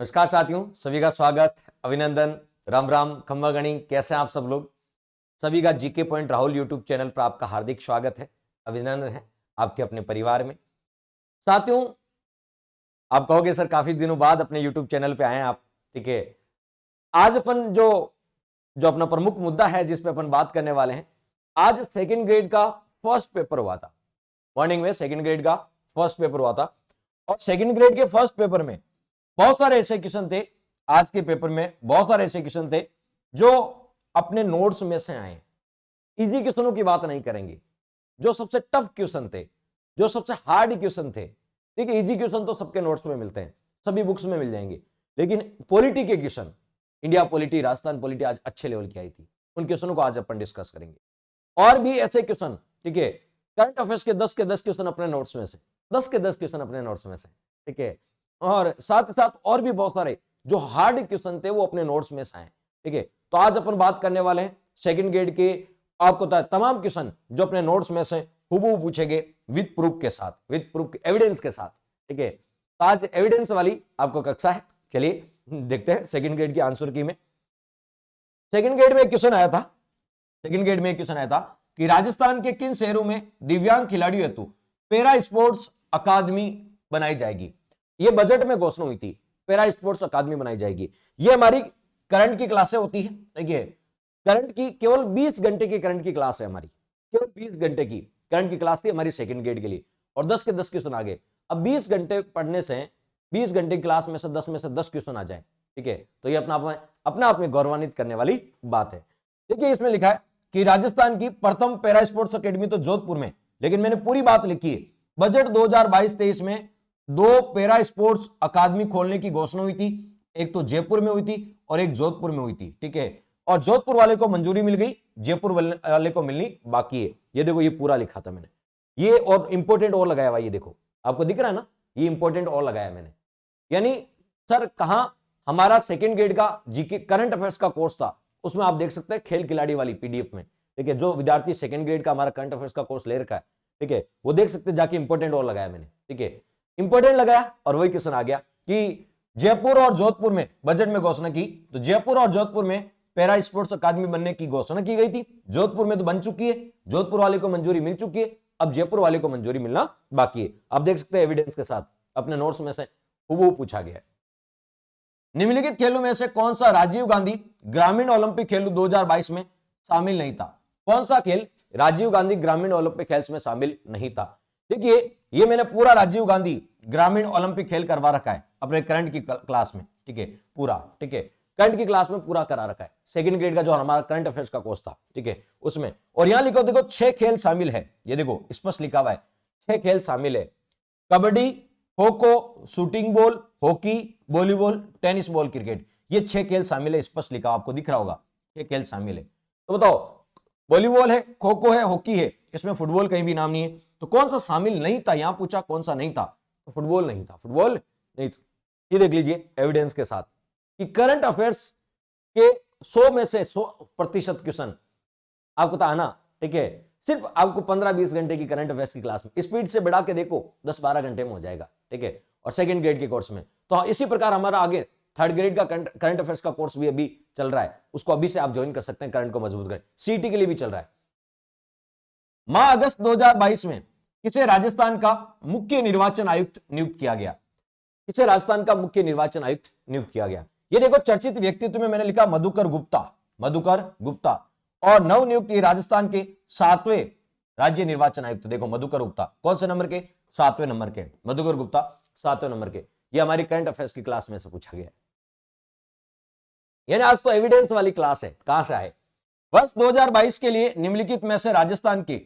नमस्कार साथियों, सभी का स्वागत, अभिनंदन, राम राम, खम्मा गणी। कैसे हैं आप सब लोग? सभी का GK point Rahul YouTube channel पर आपका हार्दिक स्वागत है, अभिनंदन है आपके अपने परिवार में। साथियों, आप कहोगे सर काफी दिनों बाद अपने यूट्यूब चैनल पे आए हैं आप, ठीक है। आज अपन जो जो अपना प्रमुख मुद्दा है जिस पे अपन बात करने वाले हैं, आज सेकेंड ग्रेड का फर्स्ट पेपर हुआ था। मॉर्निंग में सेकेंड ग्रेड का फर्स्ट पेपर हुआ था और सेकेंड ग्रेड के फर्स्ट पेपर में बहुत सारे ऐसे क्वेश्चन थे। आज के पेपर में बहुत सारे ऐसे क्वेश्चन थे जो अपने नोट्स में से आए। इजी क्वेश्चनों की बात नहीं करेंगे, जो सबसे टफ क्वेश्चन थे, जो सबसे हार्ड क्वेश्चन थे। ठीक है, इजी क्वेश्चन तो सबके नोट्स में मिलते हैं, सभी बुक्स में मिल जाएंगे, लेकिन पॉलिटी के question, India polity, Rajasthan polity आज अच्छे लेवल की आई थी। उन क्वेश्चनों को आज अपन डिस्कस करेंगे। और भी ऐसे क्वेश्चन, ठीक है, करंट अफेयर्स के 10 के 10 क्वेश्चन अपने नोट्स में से, 10 के 10 क्वेश्चन अपने नोट्स में से, ठीक है। और साथ ही साथ और भी बहुत सारे जो हार्ड क्वेश्चन थे वो अपने नोट्स में से आए, ठीक है। तो आज अपन बात करने वाले हैं सेकंड ग्रेड के, आपको पता है, तमाम क्वेश्चन जो अपने नोट्स में से हूबहू पूछेंगे विद प्रूफ के साथ, विद प्रूफ एविडेंस के साथ, ठीक है। तो आज एविडेंस वाली आपको कक्षा है। चलिए देखते हैं सेकंड ग्रेड की आंसर की में। सेकंड ग्रेड में एक क्वेश्चन आया था, सेकंड ग्रेड में एक क्वेश्चन आया था कि राजस्थान के किन शहरों में दिव्यांग खिलाड़ियों हेतु पैरा स्पोर्ट्स अकादमी बनाई जाएगी। ये बजट में घोषणा हुई थी, पैरा स्पोर्ट्स अकादमी बनाई जाएगी। ये हमारी करंट की क्लासें होती है, देखिए करंट की केवल 20 घंटे की करंट की क्लास है हमारी, केवल 20 घंटे की करंट की क्लास थी हमारी सेकंड ग्रेड के लिए, और 10 के 10 क्वेश्चन आ गए। अब 20 घंटे पढ़ने से, 20 घंटे की क्लास में से 10 क्वेश्चन आ जाए, ठीक है, तो ये अपना आप में गौरवान्वित करने वाली बात है। देखिए इसमें लिखा है कि राजस्थान की प्रथम पैरा स्पोर्ट्स अकेडमी तो जोधपुर में, लेकिन मैंने पूरी बात लिखी है। बजट 2022-23 में 2 पैरा स्पोर्ट्स अकादमी खोलने की घोषणा हुई थी, एक तो जयपुर में हुई थी और एक जोधपुर में हुई थी, ठीक है। और जोधपुर वाले को मंजूरी मिल गई, जयपुर वाले को मिलनी बाकी है। ये देखो, ये पूरा लिखा था मैंने, ये और इंपोर्टेंट और लगाया हुआ, ये देखो आपको दिख रहा है ना, ये इंपोर्टेंट और लगाया मैंने। यानी सर कहां हमारा सेकेंड ग्रेड का जीके करंट अफेयर्स का कोर्स था, उसमें आप देख सकते हैं खेल खिलाड़ी वाली पीडीएफ में, ठीक है। जो विद्यार्थी सेकंड ग्रेड का हमारा करंट अफेयर्स का कोर्स ले रखा है, ठीक है, वो देख सकते हैं जाके इंपोर्टेंट और लगाया मैंने, ठीक है। इंपोर्टेंट लगाया और वही क्वेश्चन आ गया कि जयपुर और जोधपुर में बजट में घोषणा की, तो जयपुर और जोधपुर में पैरा स्पोर्ट्स अकादमी बनने की घोषणा की गई थी। जोधपुर में तो बन चुकी है, जोधपुर वाले को मंजूरी मिल चुकी है, अब जयपुर वाले को मंजूरी मिलना बाकी है। आप देख सकते हैं एविडेंस के साथ अपने नोट्स में से वो पूछा गया है। निम्नलिखित खेलों में से कौन सा राजीव गांधी ग्रामीण ओलंपिक खेल 2022 में शामिल नहीं था। कौन सा खेल राजीव गांधी ग्रामीण ओलंपिक खेल्स में शामिल नहीं था। देखिए ये मैंने पूरा राजीव गांधी ग्रामीण ओलंपिक खेल करवा रखा है अपने करंट की क्लास में, ठीक है, पूरा, ठीक है, करंट की क्लास में पूरा करा रखा है। सेकंड ग्रेड का जो हमारा करंट अफेयर्स का कोर्स था, ठीक है, उसमें। और यहां लिखो, देखो 6 खेल शामिल है, ये देखो स्पष्ट लिखा हुआ है, 6 खेल शामिल है। Kabaddi, kho kho, shooting ball, hockey, volleyball, tennis ball, cricket, ये 6 खेल शामिल है, स्पष्ट लिखा, आपको दिख रहा होगा 6 खेल शामिल है। तो बताओ, वॉलीबॉल है, खो खो है, हॉकी है, इसमें फुटबॉल कहीं भी नाम नहीं है, तो कौन सा शामिल नहीं था। यहां पूछा कौन सा नहीं था, तो फुटबॉल नहीं था, फुटबॉल नहीं था। ये देख लीजिए एविडेंस के साथ कि करंट अफेयर्स के 100 में से 100% क्वेश्चन आपको था ना, ठीक है। सिर्फ आपको 15-20 घंटे की करंट अफेयर्स की क्लास में स्पीड से बढ़ा के देखो 10-12 घंटे में हो जाएगा, ठीक है। और सेकंड ग्रेड के कोर्स में तो इसी प्रकार हमारा आगे थर्ड ग्रेड का करंट अफेयर्स का कोर्स भी अभी चल रहा है, उसको अभी से आप ज्वाइन कर सकते हैं, करंट को मजबूत करें, सीटी के लिए भी चल रहा है। माह अगस्त 2022 में किसे राजस्थान का मुख्य निर्वाचन आयुक्त नियुक्त किया गया। किसे राजस्थान का मुख्य निर्वाचन आयुक्त नियुक्त किया गया। ये देखो चर्चित व्यक्तित्व में मैंने लिखा मधुकर गुप्ता, मधुकर गुप्ता, और नवनियुक्त राजस्थान के 7वें राज्य निर्वाचन आयुक्त, देखो मधुकर गुप्ता कौन से नंबर के, 7वें नंबर के, मधुकर गुप्ता 7वें नंबर के। ये हमारी करंट अफेयर्स की क्लास में से पूछा गया है, यानी आज तो एविडेंस वाली क्लास है। कहां से आए। वर्ष 2022 के लिए निम्नलिखित में से राजस्थान के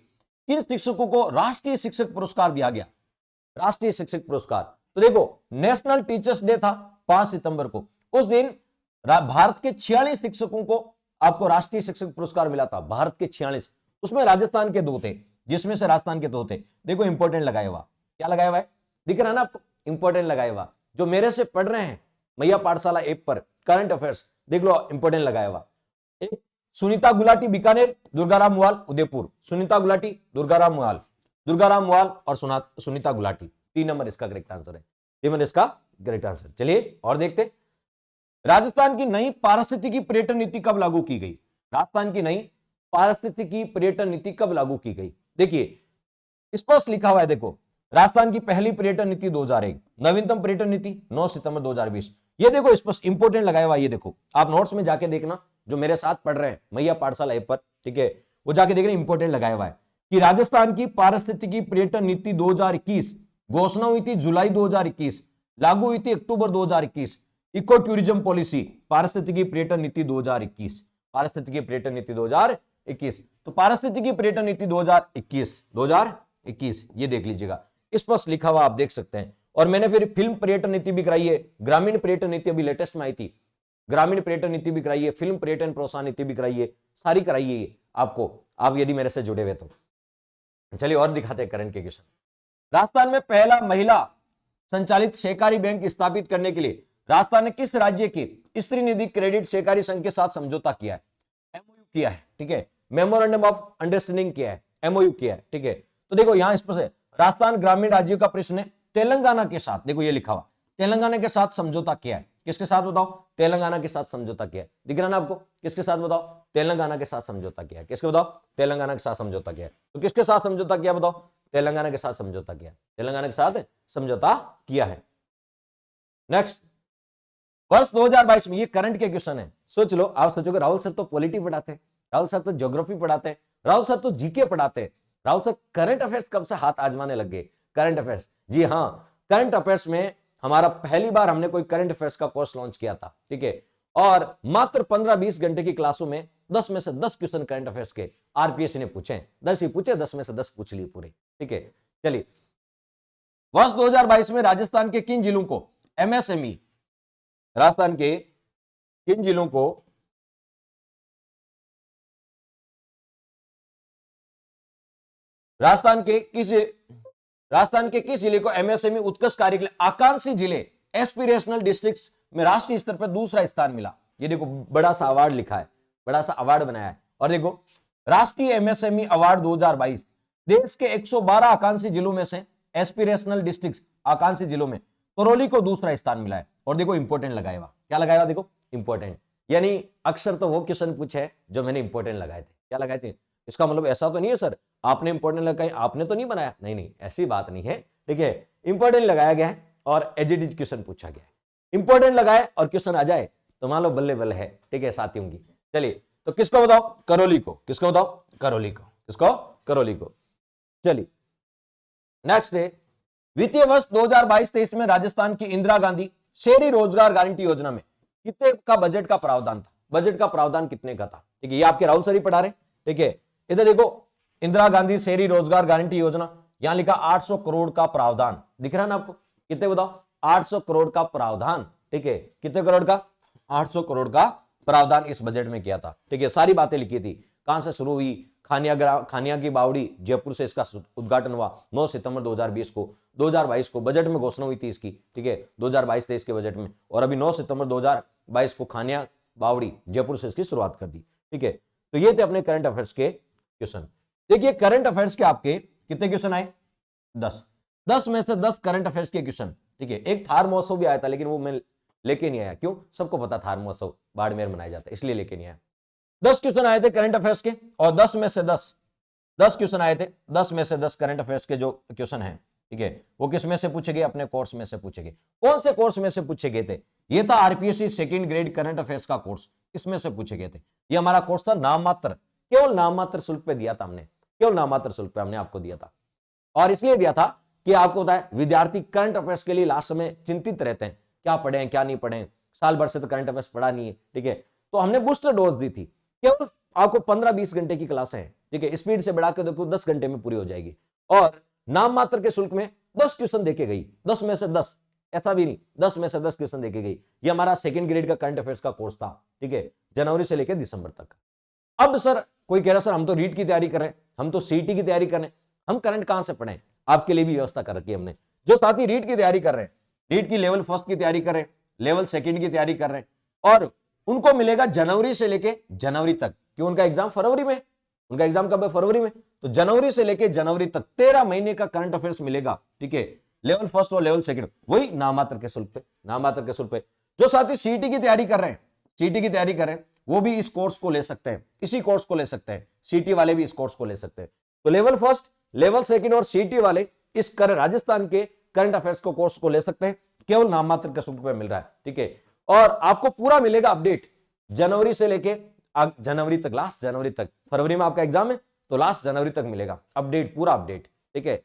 किन शिक्षकों को राष्ट्रीय शिक्षक पुरस्कार दिया गया। राष्ट्रीय शिक्षक पुरस्कार, तो देखो नेशनल टीचर्स डे था 5 सितंबर को, उस दिन भारत के 46 शिक्षकों को आपको राष्ट्रीय शिक्षक पुरस्कार मिला था, भारत के 46, उसमें राजस्थान के 2 थे, जिसमें से राजस्थान के 2 थे। देखो इंपोर्टेंट लगाया हुआ, क्या लगाया हुआ है, दिख रहा है ना आपको, इंपोर्टेंट लगाया हुआ। जो मेरे से पढ़ रहे हैं मैया पाठशाला ऐप पर करंट अफेयर्स, देख लो इंपोर्टेंट लगाया हुआ। एक सुनीता गुलाटी बीकानेर, दुर्गाराम मुवाल उदयपुर, सुनीता गुलाटी, दुर्गाराम मुवाल और सुनीता गुलाटी, 3 नंबर इसका करेक्ट आंसर है, 3 नंबर इसका करेक्ट आंसर। चलिए और देखते, राजस्थान की नई पारिस्थितिकी पर्यटन नीति कब लागू की गई? राजस्थान की नई पारिस्थितिकी पर्यटन नीति कब लागू की गई? देखिए स्पष्ट लिखा हुआ है, देखो राजस्थान की पहली पर्यटन नीति 2001, नवीनतम पर्यटन नीति 9 सितंबर 2020। ये देखो स्पष्ट इंपोर्टेंट लगाया हुआ, ये देखो आप नोट्स में जाके देखना, जो मेरे साथ पढ़ रहे हैं मैया पाठशाला ऐप पर, ठीक है, वो जाके देख रहे हैं, इंपोर्टेंट लगाया हुआ है कि राजस्थान की पारिस्थितिकी पर्यटन नीति 2021 घोषणा हुई थी जुलाई 2021, लागू हुई थी अक्टूबर 2021। इको टूरिज्म पॉलिसी पारिस्थितिकी पर्यटन नीति 2021, पारिस्थितिकी पर्यटन नीति 2021। तो पारिस्थितिकी पर्यटन नीति 2021 ये देख लीजिएगा, स्पष्ट लिखा हुआ आप देख सकते हैं। और मैंने फिर फिल्म पर्यटन नीति भी कराई है, ग्रामीण पर्यटन नीति अभी लेटेस्ट में आई थी, ग्रामीण पर्यटन नीति भी कराई है, फिल्म पर्यटन प्रोत्साहन नीति भी कराई है, सारी कराई है आपको, आप यदि मेरे से जुड़े हुए तो। चलिए और दिखाते हैं करंट के क्वेश्चन। राजस्थान में पहला महिला संचालित सहकारी बैंक स्थापित करने के लिए राजस्थान ने किस राज्य की स्त्री निधि क्रेडिट सहकारी संघ के साथ समझौता किया है? एमओयू किया है, ठीक है, मेमोरेंडम ऑफ अंडरस्टैंडिंग किया है, एमओयू किया है, ठीक है। तो देखो यहां स्पष्ट है, राजस्थान ग्रामीण राज्यों का प्रश्न है, तेलंगाना के साथ, देखो ये लिखा हुआ, तेलंगाना के साथ समझौता किया है। किसके साथ बताओ? तेलंगाना के साथ समझौता किया है, दिख रहा ना आपको? किसके साथ बताओ? तेलंगाना के साथ समझौता किया है। किसके बताओ? तेलंगाना के साथ समझौता किया है। तो किसके साथ समझौता किया बताओ? तेलंगाना के साथ समझौता किया, तेलंगाना के साथ समझौता किया है। नेक्स्ट, वर्ष 2022 में, ये करंट के क्वेश्चन है, सोच लो। आप सोचोगे राहुल सर तो पॉलिटी पढ़ाते हैं, राहुल सर तो ज्योग्राफी पढ़ाते हैं, राहुल सर तो जीके पढ़ाते हैं, राहुल सर करंट अफेयर्स कब से हाथ आजमाने लग गए? करंट अफेयर्स, जी हाँ, करंट अफेयर्स में हमारा पहली बार हमने कोई करंट अफेयर्स का कोर्स लॉन्च किया था, ठीक है। और मात्र 15-20 घंटे की क्लासों में 10 में से 10 क्वेश्चन करंट अफेयर्स के आरपीएससी ने पूछे, 10 ही पूछे, 10 में से 10 पूछ लिए पूरे, ठीक है। चलिए, वर्ष 2022 में राजस्थान के किन जिलों को एमएसएमई, राजस्थान के किन जिलों को राजस्थान के किस जिले को एमएसएमई उत्कृष्ट कार्य के लिए आकांक्षी जिले एस्पिरेशनल डिस्ट्रिक्ट्स में राष्ट्रीय स्तर पर दूसरा स्थान मिला? ये देखो बड़ा सा अवार्ड लिखा है, बड़ा सा अवार्ड बनाया है। और देखो राष्ट्रीय एमएसएमई अवार्ड 2022 देश के 112 आकांक्षी जिलों में से एस्पिरेशनल डिस्ट्रिक्ट्स आकांक्षी जिलों में करौली को दूसरा स्थान मिला है। और देखो इंपोर्टेंट लगाया हुआ, क्या लगाया हुआ? देखो इंपोर्टेंट, यानी अक्सर तो वो क्वेश्चन पूछे जो मैंने इंपोर्टेंट लगाए थे। क्या लगाए थे? इसका मतलब ऐसा तो नहीं है सर आपने इंपोर्टेंट लगाए, आपने तो नहीं बनाया, नहीं नहीं, ऐसी बात नहीं है, ठीक है। इंपोर्टेंट लगाया गया है और एज इट इज क्वेश्चन पूछा गया है। इंपोर्टेंट लगाए और क्वेश्चन आ जाए तो मान लो बल्ले बल्ले है, ठीक है साथियों की। चलिए, तो किसको बताओ? करौली को। किसको बताओ? करौली को। किसको? करौली को। चलिए नेक्स्ट है, वित्तीय वर्ष 2022-23 में राजस्थान की इंदिरा गांधी शहरी रोजगार गारंटी योजना में कितने का बजट का प्रावधान था? बजट का प्रावधान कितने का था? ठीक है, ये आपके राहुल सर ही पढ़ा रहे, ठीक है। इधर देखो इंदिरा गांधी शहरी रोजगार गारंटी योजना, यहां लिखा 800 करोड़ का प्रावधान, दिख रहा है ना आपको? कितने बताओ? 800 करोड़ का प्रावधान, ठीक है। कितने करोड़ का? 800 करोड़ का प्रावधान इस बजट में किया था, ठीक है। सारी बातें लिखी थी, कहां से शुरू हुई? खानिया की बावड़ी जयपुर से इसका उद्घाटन हुआ 9 सितंबर 2020 को। 2022 को बजट में घोषणा हुई थी इसकी, ठीक है, 2022-23 के बजट में। और अभी 9 सितंबर 2022 को खानिया बावड़ी जयपुर से इसकी शुरुआत कर दी, ठीक है। तो ये थे अपने करंट अफेयर्स के क्वेश्चन। देखिए करंट अफेयर्स के आपके कितने क्वेश्चन आए? 10 में से 10 करंट अफेयर्स के क्वेश्चन, ठीक है। एक थार महोत्सव भी आया था, लेकिन वो मैं लेके नहीं आया। क्यों? सबको पता थार महोत्सव बाड़मेर मनाया जाता है, इसलिए लेके नहीं आया। 10 क्वेश्चन आए थे करंट अफेयर्स के, और 10 में से 10 क्वेश्चन आए थे। 10 में से 10 करंट अफेयर्स के जो क्वेश्चन हैं, ठीक है, वो किस में से पूछे गए? अपने कोर्स में से पूछे गए। कौन से कोर्स में से पूछे गए थे? ये था RPSC second grade current affairs का कोर्स, इसमें से पूछे गए थे। ये हमारा कोर्स था नाम मात्र, केवल नाम मात्र शुल्क पे दिया था हमने, केवल नाम मात्र शुल्क पे हमने आपको दिया था। और इसलिए दिया था कि आपको होता है विद्यार्थी करंट अफेयर्स के लिए लास्ट में चिंतित रहते हैं, क्या पढ़े क्या नहीं पढ़े, साल भर से तो करंट अफेयर्स पढ़ा नहीं है, ठीक है। तो हमने बूस्टर डोज दी थी, केवल आपको 15-20 घंटे की क्लास है, ठीक है। स्पीड से बढ़ा के देखो 10 घंटे में पूरी हो जाएगी। और नाम मात्र के शुल्क में 10 क्वेश्चन देके गई, 10 में से 10, ऐसा भी नहीं, 10 में से 10 क्वेश्चन देके गई। ये हमारा सेकंड ग्रेड का करंट अफेयर्स का कोर्स था, ठीक है, जनवरी से लेकर दिसंबर तक। अब सर कोई कह रहा सर हम तो रीट की तैयारी कर रहे हैं, हम तो सीटी की तैयारी कर रहे हैं, हम करंट कहां से पढ़ें? आपके लिए भी व्यवस्था कर रखी है हमने। जो साथी रीट की तैयारी कर रहे हैं, रीट की लेवल फर्स्ट की तैयारी कर रहे हैं, लेवल सेकंड की तैयारी कर रहे हैं, और उनको मिलेगा जनवरी से लेके जनवरी तक, क्यों? उनका एग्जाम फरवरी में, उनका एग्जाम कब है? फरवरी में। तो जनवरी से लेके जनवरी तक 13 महीने का करंट अफेयर्स मिलेगा, ठीक है, लेवल फर्स्ट और लेवल सेकंड, वही नामात्र के शुल्क पे, नामात्र के शुल्क पे। जो साथी सीईटी की तैयारी कर रहे हैं, सीईटी की तैयारी कर रहे हैं, वो भी इस कोर्स को ले सकते हैं, इसी कोर्स को ले सकते हैं। सीईटी वाले भी इस कोर्स को ले सकते हैं। तो लेवल फर्स्ट, लेवल सेकंड और सीईटी वाले इस राजस्थान के करंट अफेयर्स को कोर्स को ले सकते हैं। केवल नाम मात्र के शुल्क पे मिल रहा है, ठीक है। और आपको पूरा मिलेगा अपडेट जनवरी से लेके जनवरी तक, लास्ट जनवरी तक। फरवरी में आपका एग्जाम है तो लास्ट जनवरी तक मिलेगा अपडेट, पूरा अपडेट, ठीक है।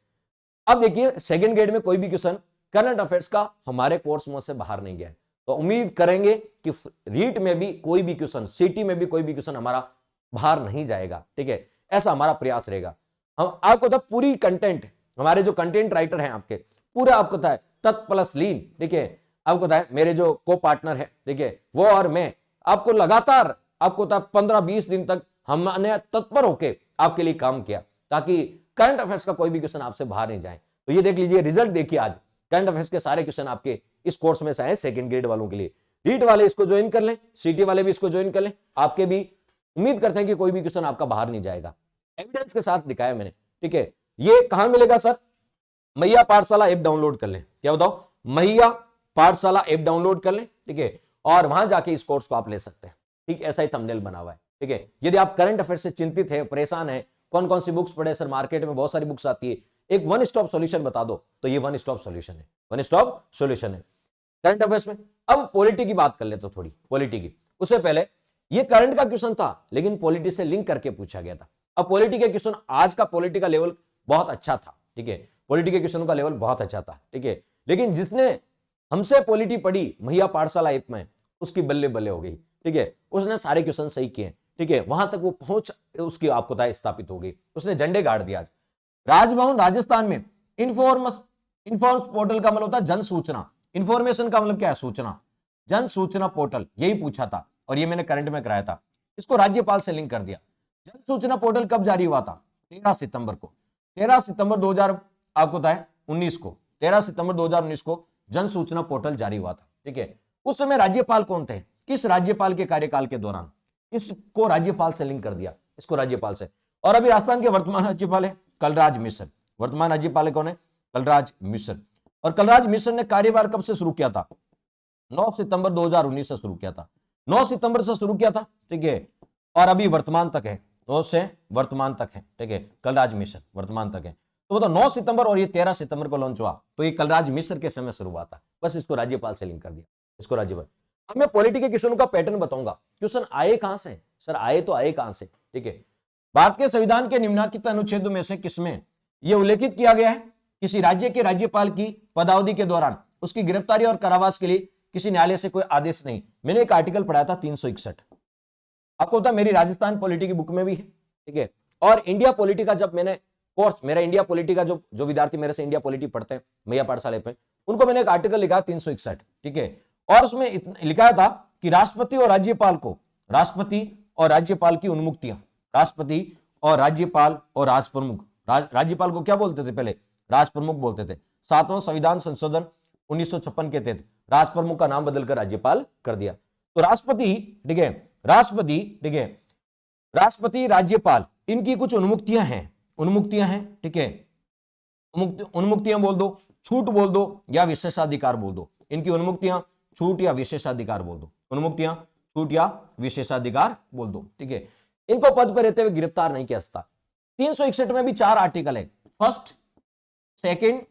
अब देखिए सेकंड ग्रेड में कोई भी क्वेश्चन करंट अफेयर्स का हमारे कोर्स में से बाहर नहीं गया है, तो उम्मीद करेंगे कि रीट में भी कोई भी क्वेश्चन, सीटी में भी कोई भी क्वेश्चन हमारा बाहर नहीं जाएगा, ठीक है। ऐसा हमारा प्रयास रहेगा। हम आपको तो पूरी कंटेंट, हमारे जो कंटेंट राइटर हैं आपके, पूरा आपको पता है तत् प्लस लीन, ठीक है। आपको पता है मेरे जो को पार्टनर है, ठीक है, वो और मैं आपको लगातार आपको 15-20 दिन तक हमने तत्पर होकर आपके लिए काम किया ताकि करंट अफेयर्स का कोई भी क्वेश्चन आपसे बाहर नहीं जाए। तो ये देख लीजिए रिजल्ट देखिए, आज करंट अफेयर्स के सारे क्वेश्चन आपके इस कोर्स में से आए सेकंड ग्रेड वालों के लिए। रीट वाले इसको ज्वाइन कर लें, सीटी वाले भी इसको ज्वाइन कर लें, आपके भी उम्मीद करते हैं कि कोई भी क्वेश्चन आपका बाहर नहीं जाएगा। एविडेंस के साथ दिखाया मैंने, ठीक है। ये कहां मिलेगा सर? मैया पाठशाला ऐप डाउनलोड कर लें। क्या बताओ? मैया पाठशाला ऐप डाउनलोड कर लें, ठीक है, और वहां जाके इस कोर्स को आप ले सकते हैं, ठीक। ऐसा ही थंबनेल बना हुआ है, ठीक है। यदि आप करंट अफेयर से चिंतित है, परेशान है, कौन कौन सी बुक्स पढ़े सर, मार्केट में बहुत सारी बुक्स आती है, एक वन स्टॉप सॉल्यूशन बता दो, तो ये वन स्टॉप सॉल्यूशन है, वन स्टॉप सॉल्यूशन है करंट अफेयर्स में। अब पॉलिटी की बात कर ले तो थोड़ी पॉलिटी की, उससे पहले ये करंट का क्वेश्चन था लेकिन पॉलिटी से लिंक करके पूछा गया था। अब पॉलिटी के क्वेश्चन, आज का पॉलिटी का लेवल बहुत अच्छा था, ठीक है, पॉलिटी के क्वेश्चन का लेवल बहुत अच्छा था, ठीक है। लेकिन जिसने हमसे पॉलिटी पढ़ी मैया पाठशाला ऐप में, उसकी बल्ले बल्ले हो गई, ठीक है। उसने सारे क्वेश्चन सही किए, ठीक है, वहां तक वो पहुंच उसकी आपको पता है स्थापित हो गई, उसने झंडे गाड़ दिया। आज राजभवन राजस्थान में इन्फॉर्म पोर्टल का मतलब होता है जन सूचना, इंफॉर्मेशन का मतलब क्या है? सूचना, जन सूचना पोर्टल, यही पूछा था और ये मैंने करंट में कराया था। इसको राज्यपाल से लिंक कर दिया। जन सूचना पोर्टल कब जारी हुआ था? 13 सितंबर को, 13 सितंबर 2000 आपको पता है 19 को, 13 सितंबर 2019 को जन सूचना पोर्टल जारी हुआ था, ठीक है। उस समय राज्यपाल कौन थे? किस राज्यपाल के कार्यकाल के दौरान? इसको राज्यपाल से लिंक कर दिया, इसको राज्यपाल से। और अभी राजस्थान के वर्तमान राज्यपाल है कलराज मिश्र। वर्तमान राज्यपाल कौन है? कलराज मिश्र। और कलराज मिश्र ने कार्यभार कब से शुरू किया था? 9 सितंबर 2019 से शुरू किया था, 9 सितंबर से शुरू किया था, ठीक है। और अभी वर्तमान तक है, 9 से वर्तमान तक है, ठीक है। कलराज मिश्र वर्तमान तक है। तो बताओ 9 सितंबर और ये 13 सितंबर को लॉन्च हुआ, तो ये कलराज मिश्र के समय शुरू हुआ था। बस इसको राज्यपाल से लिंक कर दिया, इसको राज्यपाल। अब मैं पॉलिटी के क्वेश्चन का पैटर्न बताऊंगा। क्वेश्चन आए कहां से सर? आए तो आए कहां से, ठीक है। भारतीय संविधान के निम्नलिखित अनुच्छेदों में से किसमें यह उल्लेखित किया गया है किसी राज्य के राज्यपाल की पदावधि के दौरान उसकी गिरफ्तारी और कारावास के लिए किसी न्यायालय से कोई आदेश नहीं? मैंने एक आर्टिकल पढ़ा था 361, आपको पता मेरी राजस्थान पॉलिटी की बुक में भी है, ठीक है। और इंडिया पॉलिटी का जब मैंने कोर्स, मेरा इंडिया पॉलिटी का जो विद्यार्थी मेरे से इंडिया पॉलिटी पढ़ते हैं मैया पाठशाला पे, उनको मैंने एक आर्टिकल लिखा 361, ठीक है। और उसमें लिखा था कि राष्ट्रपति और राज्यपाल को, राष्ट्रपति और राज्यपाल की उन्मुक्तियां, राष्ट्रपति और राज्यपाल और राजप्रमुख, राज्यपाल को क्या बोलते थे पहले? राजप्रमुख बोलते थे। 7वां संविधान संशोधन 1956 के तहत राजप्रमुख का नाम बदलकर राज्यपाल कर दिया। तो राष्ट्रपति, ठीक है, राष्ट्रपति, ठीक है, राष्ट्रपति, राज्यपाल, इनकी कुछ उन्मुक्तियां हैं, ठीक है। उन्मुक्तियां बोल दो, छूट बोल दो या विशेषाधिकार बोल दो। इनकी उन्मुक्तियां, छूट या विशेषाधिकार बोल दो, उन्मुक्तियां, छूट या विशेषाधिकार बोल दो, ठीक है। इनको पद पर रहते हुए गिरफ्तार नहीं किया सकता। 361 में भी 4 आर्टिकल है, फर्स्ट, सेकंड,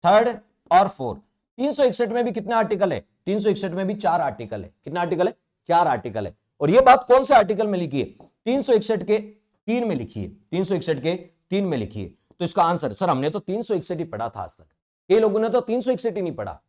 थर्ड और फोर्थ। 361 में भी कितने आर्टिकल है? 361 में भी 4 आर्टिकल है। कितना आर्टिकल है? 4 आर्टिकल है। और यह बात कौन से आर्टिकल में लिखी है? 361 के 3 में लिखी है, 361 के 3 में लिखी है। तो इसका आंसर, सर हमने तो 361 ही पढ़ा था आज तक। कई लोगों ने तो 361 ही नहीं पढ़ा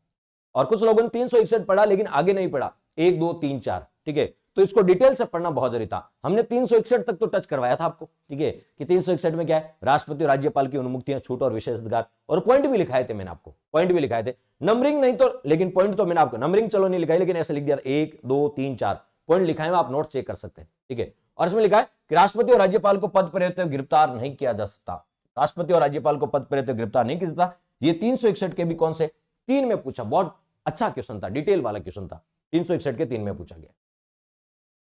और कुछ लोगों ने 361 पढ़ा लेकिन आगे नहीं पढ़ा, 1 2 3 4, ठीक है। तो इसको डिटेल से पढ़ना बहुत जरूरी था। हमने 361 तक तो टच करवाया था आपको, ठीक है, कि 361 में क्या है? राष्ट्रपति और राज्यपाल की उन्मुक्तियां, छूट और विशेषाधिकार, और पॉइंट भी लिखाए थे मैंने आपको, पॉइंट भी लिखाए थे, नंबरिंग नहीं तो, लेकिन पॉइंट तो मैंने आपको, नंबरिंग चलो नहीं लिखाई लेकिन ऐसे लिख दिया 1 2 3 4 पॉइंट लिखाए, आप नोट चेक कर सकते हैं, ठीक है। और इसमें लिखा है कि राष्ट्रपति और राज्यपाल को पद पर रहते हुए गिरफ्तार नहीं किया जा सकता। राष्ट्रपति और राज्यपाल को पद पर रहते हुए गिरफ्तार नहीं किया जा सकता। ये 361 के भी कौन से 3 में पूछा, बहुत अच्छा क्वेश्चन था, डिटेल वाला क्वेश्चन था, 361 के 3 में पूछा गया।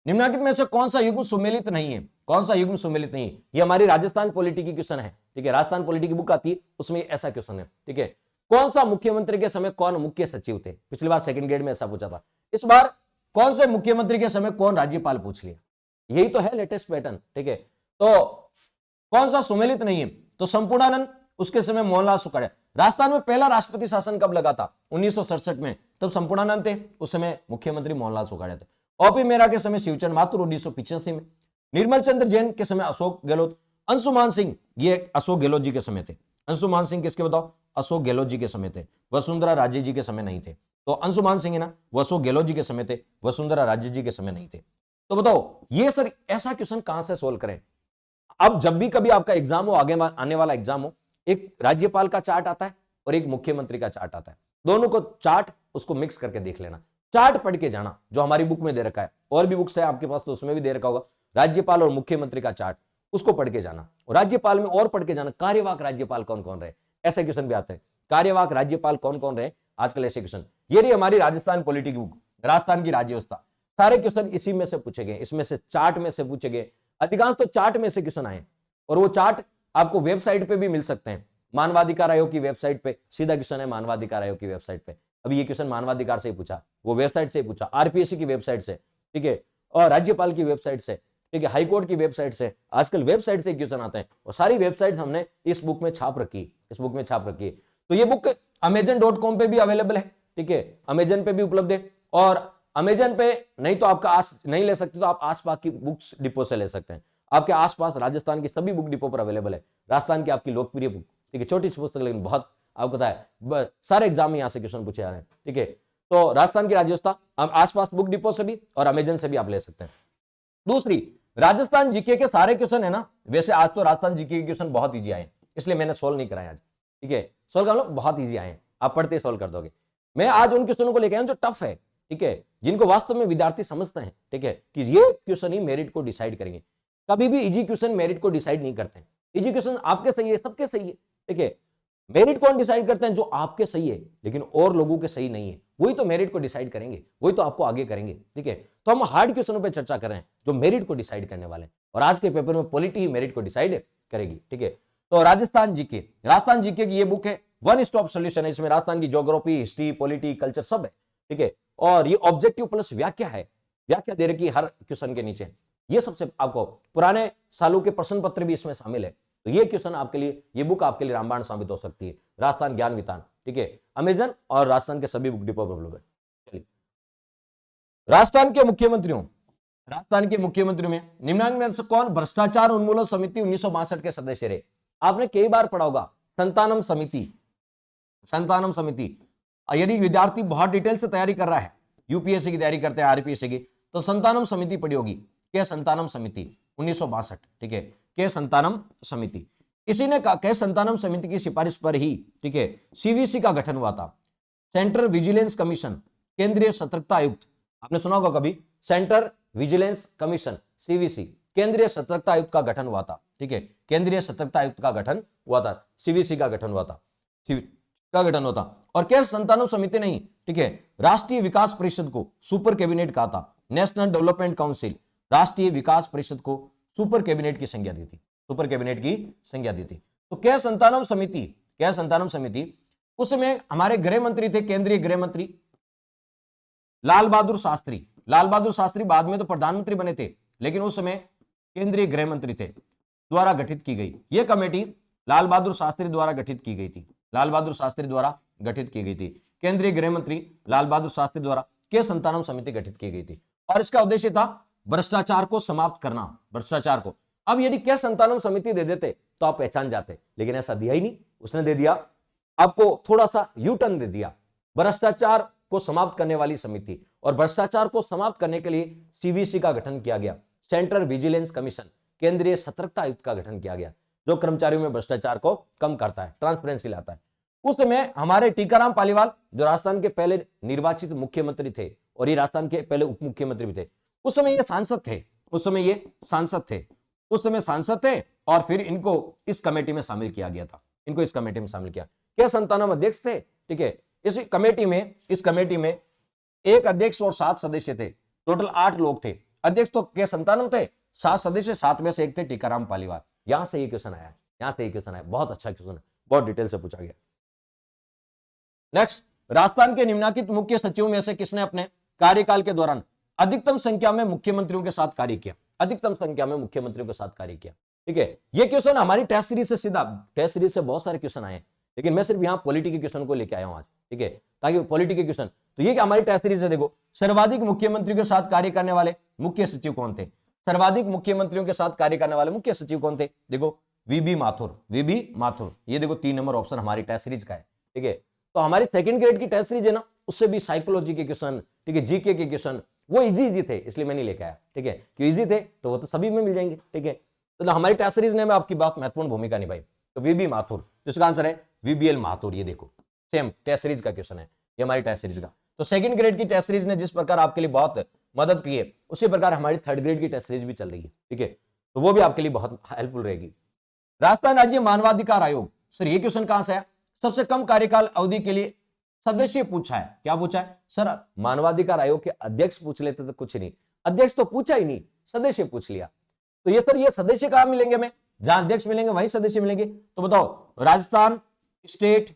निम्नलिखित में से कौन सा युग्म सुमेलित नहीं है? कौन सा युग्म सुमेलित नहीं है? ये हमारी राजस्थान पॉलिटी की क्वेश्चन है, ठीक है, राजस्थान पॉलिटी की बुक आती है उसमें ऐसा क्वेश्चन है, ठीक है। कौन सा मुख्यमंत्री के समय कौन मुख्य सचिव थे? पिछली बार सेकंड ग्रेड में ऐसा पूछा था। इस बार कौन से मुख्यमंत्री के समय कौन राज्यपाल पूछ लिया, यही तो है लेटेस्ट पैटर्न। ठीक है, तो कौन सा सुमेलित नहीं है, तो संपूर्णानंद, उसके समय मोहनलाल सुखाड़िया। राजस्थान में पहला राष्ट्रपति शासन कब लगा था, 1967 में, तब संपूर्णानंद थे, उस समय मुख्यमंत्री मोहनलाल सुखाड़िया थे। ओपी मेहरा के समय शिवचंद माथुर 1985 में, निर्मल चंद्र जैन के समय अशोक गहलोत, अंशुमान सिंह ये अशोक गहलोत जी के समय थे। अंशुमान सिंह किसके बताओ, अशोक गहलोत जी के समय थे, वसुंधरा राजे जी के समय नहीं थे। तो अंशुमान सिंह है ना, वो अशोक गहलोत जी के समय थे, वसुंधरा राजे जी के समय नहीं थे। तो बताओ ये सर ऐसा क्वेश्चन कहां से सोल्व करें। अब जब भी कभी आपका एग्जाम हो, आगे आने वाला एग्जाम हो, एक राज्यपाल का चार्ट आता है और एक मुख्यमंत्री का चार्ट आता है, दोनों को चार्ट उसको मिक्स करके देख लेना, चार्ट पढ़ के जाना, जो हमारी बुक में दे रखा है, और भी बुक्स है आपके पास तो उसमें भी दे रखा होगा, राज्यपाल और मुख्यमंत्री का चार्ट, उसको पढ़ के जाना। और राज्यपाल में और पढ़ के जाना, कार्यवाहक राज्यपाल कौन कौन रहे, ऐसे क्वेश्चन भी आते हैं, कार्यवाहक राज्यपाल कौन कौन रहे आजकल, ऐसे क्वेश्चन। ये रही हमारी राजस्थान पॉलिटी की बुक, राजस्थान की राज्य व्यवस्था, सारे क्वेश्चन इसी में से पूछे गए, इसमें से चार्ट में से पूछे गए, अधिकांश तो चार्ट में से क्वेश्चन आए, और वो चार्ट आपको वेबसाइट पे भी मिल सकते हैं, मानवाधिकार आयोग की वेबसाइट पे सीधा क्वेश्चन है, मानवाधिकार आयोग की वेबसाइट पे। अभी ये क्वेश्चन मानवाधिकार से ही पूछा, वो वेबसाइट से ही पूछा, आरपीएससी की वेबसाइट से, ठीक है, और राज्यपाल की वेबसाइट से, ठीक है, हाईकोर्ट की वेबसाइट से, आजकल वेबसाइट से क्वेश्चन आते हैं, और सारी वेबसाइट हमने इस बुक में छाप रखी, इस बुक में छाप रखी। तो ये बुक अमेजन.com पे भी अवेलेबल है, ठीक है, अमेजन पे भी उपलब्ध है, और अमेजन पे नहीं तो आपका नहीं ले सकते तो आप आसपास की बुक्स डिपो से ले सकते हैं, आपके आसपास राजस्थान की सभी बुक डिपो पर अवेलेबल है, राजस्थान की आपकी लोकप्रिय बुक, ठीक है, छोटी सी पुस्तक लेकिन बहुत आपको पता है सारे एग्जाम में यहां से क्वेश्चन पूछे जा रहे हैं, ठीक है। तो राजस्थान की राज्य व्यवस्था आसपास बुक डिपो से भी और अमेजन से भी आप ले सकते हैं। दूसरी, राजस्थान जीके के सारे क्वेश्चन है ना, वैसे आज तो राजस्थान जीके के क्वेश्चन बहुत ईजी आए, इसलिए मैंने सोल्व नहीं कराया आज, ठीक है, सोल्व कर लो, बहुत ईजी आए, आप पढ़ते सोल्व कर दोगे। मैं आज उन क्वेश्चनों को लेके आया जो टफ है, ठीक है, जिनको वास्तव में विद्यार्थी समझते हैं, ठीक है, कि ये क्वेश्चन ही मेरिट को डिसाइड करेंगे। कभी भी इजी क्वेश्चन मेरिट को डिसाइड नहीं करते हैं, इजी क्वेश्चन आपके सही है, सबके सही है, ठीक है, मेरिट कौन डिसाइड करते हैं, जो आपके सही है लेकिन और लोगों के सही नहीं है, वही तो मेरिट को डिसाइड करेंगे, वही तो आपको आगे करेंगे, ठीक है। तो हम हार्ड क्वेश्चनों पे चर्चा कर रहे हैं जो मेरिट को डिसाइड करने वाले हैं, और आज के पेपर में पॉलिटी ही मेरिट को डिसाइड करेगी, ठीक है। तो राजस्थान जीके की ये बुक है, वन स्टॉप सोल्यूशन है, इसमें राजस्थान की ज्योग्राफी, हिस्ट्री, पॉलिटी, कल्चर सब है, ठीक है, और ये ऑब्जेक्टिव प्लस व्याख्या है, व्याख्या दे रखी हर क्वेश्चन के नीचे, ये सबसे आपको पुराने सालों के प्रश्न पत्र भी इसमें शामिल है। तो ये क्वेश्चन आपके लिए, ये बुक आपके लिए रामबाण साबित हो सकती है, राजस्थान ज्ञान वितान, ठीक है, अमेजन और राजस्थान के सभी बुक डिपो पर उपलब्ध है। चलिए, राजस्थान के मुख्यमंत्रियों में निम्नलिखित में से कौन भ्रष्टाचार उन्मूलन समिति 1962 के सदस्य रहे। आपने कई बार पढ़ा होगा संतानम समिति। यदि विद्यार्थी बहुत डिटेल से तैयारी कर रहा है, यूपीएससी की तैयारी करते हैं, आरपीएससी की, तो संतानम समिति पढ़ी होगी, क्या संतानम समिति 1962, ठीक है, के संतानम समिति। इसी ने कहा के संतानम समिति की सिफारिश पर ही, ठीक है, सीवीसी का गठन हुआ था, सेंट्रल विजिलेंस कमीशन, केंद्रीय सतर्कता आयुक्त, आपने सुना होगा कभी, सेंट्रल विजिलेंस कमीशन, सीवीसी, केंद्रीय सतर्कता आयुक्त का गठन हुआ था, ठीक है, केंद्रीय सतर्कता आयुक्त का गठन हुआ था, सीवीसी का गठन हुआ था, और क्या संतानम समिति नहीं, ठीक है, राष्ट्रीय विकास परिषद को सुपर कैबिनेट कहा था, नेशनल डेवलपमेंट काउंसिल, राष्ट्रीय विकास परिषद को सुपर कैबिनेट की संज्ञा दी थी, सुपर कैबिनेट की संज्ञा दी थी। तो क्या संतानम समिति उस समय हमारे गृह मंत्री थे, केंद्रीय गृह मंत्री लाल बहादुर शास्त्री बाद में तो प्रधानमंत्री बने थे, लेकिन उस समय केंद्रीय गृह मंत्री थे, द्वारा गठित की गई यह कमेटी लाल बहादुर शास्त्री द्वारा गठित की गई थी, केंद्रीय गृह मंत्री लाल बहादुर शास्त्री द्वारा के संतानम समिति गठित की गई थी, और इसका उद्देश्य था भ्रष्टाचार को समाप्त करना, भ्रष्टाचार को। अब यदि क्या संतानम समिति दे देते तो आप पहचान जाते, लेकिन ऐसा दिया ही नहीं, उसने दे दिया आपको थोड़ा सा यू टर्न दे दिया, भ्रष्टाचार को समाप्त करने वाली समिति, और भ्रष्टाचार को समाप्त करने के लिए सीवीसी का गठन किया गया, सेंट्रल विजिलेंस कमीशन, केंद्रीय सतर्कता आयुक्त का गठन किया गया, जो कर्मचारियों में भ्रष्टाचार को कम करता है, ट्रांसपेरेंसी लाता है। उस समय हमारे टीकाराम पालीवाल जो राजस्थान के पहले निर्वाचित मुख्यमंत्री थे, और ये राजस्थान के पहले उप मुख्यमंत्री भी थे, उस समय ये सांसद थे, और फिर इनको इस कमेटी में शामिल किया गया था, क्या संतानम अध्यक्ष थे, ठीक है। इस कमेटी में एक अध्यक्ष और 7 सदस्य थे, टोटल 8 लोग थे, अध्यक्ष तो क्या संतानम थे, 7 सदस्य, 7 में से एक थे टीकाराम पालीवाल। यहां से ये क्वेश्चन आया, बहुत अच्छा क्वेश्चन है, बहुत डिटेल से पूछा गया। नेक्स्ट, राजस्थान के निम्नलिखित मुख्य सचिवों में से किसने अपने कार्यकाल के दौरान अधिकतम संख्या में मुख्यमंत्रियों के साथ कार्य किया, अधिकतम संख्या में मुख्यमंत्रियों के साथ कार्य किया। ठीक है, ये क्वेश्चन हमारी टेस्ट सीरीज से सीधा, टेस्ट सीरीज से बहुत सारे क्वेश्चन आए, लेकिन मैं सिर्फ यहां पॉलिटी के क्वेश्चन को लेके आया हूं आज। ठीक है, ताकि पॉलिटी के क्वेश्चन, तो ये हमारी टेस्ट सीरीज है। देखो, सर्वाधिक मुख्यमंत्रियों के साथ कार्य करने वाले मुख्य सचिव कौन थे? सर्वाधिक मुख्यमंत्रियों के साथ कार्य करने वाले मुख्य सचिव कौन थे? देखो, वीबी माथुर, वीबी माथुर। ये देखो 3 नंबर ऑप्शन हमारी टेस्ट सीरीज का है। ठीक है, तो हमारी सेकंड ग्रेड की टेस्ट सीरीज है ना, उससे भी साइकोलॉजी के क्वेश्चन, ठीक है, जीके के क्वेश्चन, वो इजी थे, इसलिए मैं नहीं लेके आया। ठीक है, क्यों इजी थे तो वो तो सभी में मिल जाएंगे। ठीक है, तो हमारी टेस्ट सीरीज ने में आपकी बात महत्वपूर्ण भूमिका निभाई। तो वीबी माथुर, जिसका आंसर है वीबीएल माथुर। ये देखो सेम टेस्ट सीरीज का क्वेश्चन है, ये हमारी टेस्ट सीरीज का। तो सेकंड ग्रेड की टेस्ट सीरीज ने जिस प्रकार आपके लिए बहुत मदद की है, उसी प्रकार हमारी थर्ड ग्रेड की टेस्ट सीरीज भी चल रही है। ठीक है, तो वो भी आपके लिए बहुत हेल्पफुल रहेगी। राजस्थान राज्य मानवाधिकार आयोग, सर ये क्वेश्चन कहां से है? सबसे कम कार्यकाल अवधि के लिए सदस्य पूछा है। क्या पूछा है सर? मानवाधिकार आयोग के अध्यक्ष पूछ लेते तो कुछ नहीं, अध्यक्ष तो पूछा ही नहीं, सदस्य पूछ लिया। तो ये सर, ये सदस्य कहां मिलेंगे? हमें जहां अध्यक्ष मिलेंगे वहीं सदस्य मिलेंगे। तो बताओ, Rajasthan state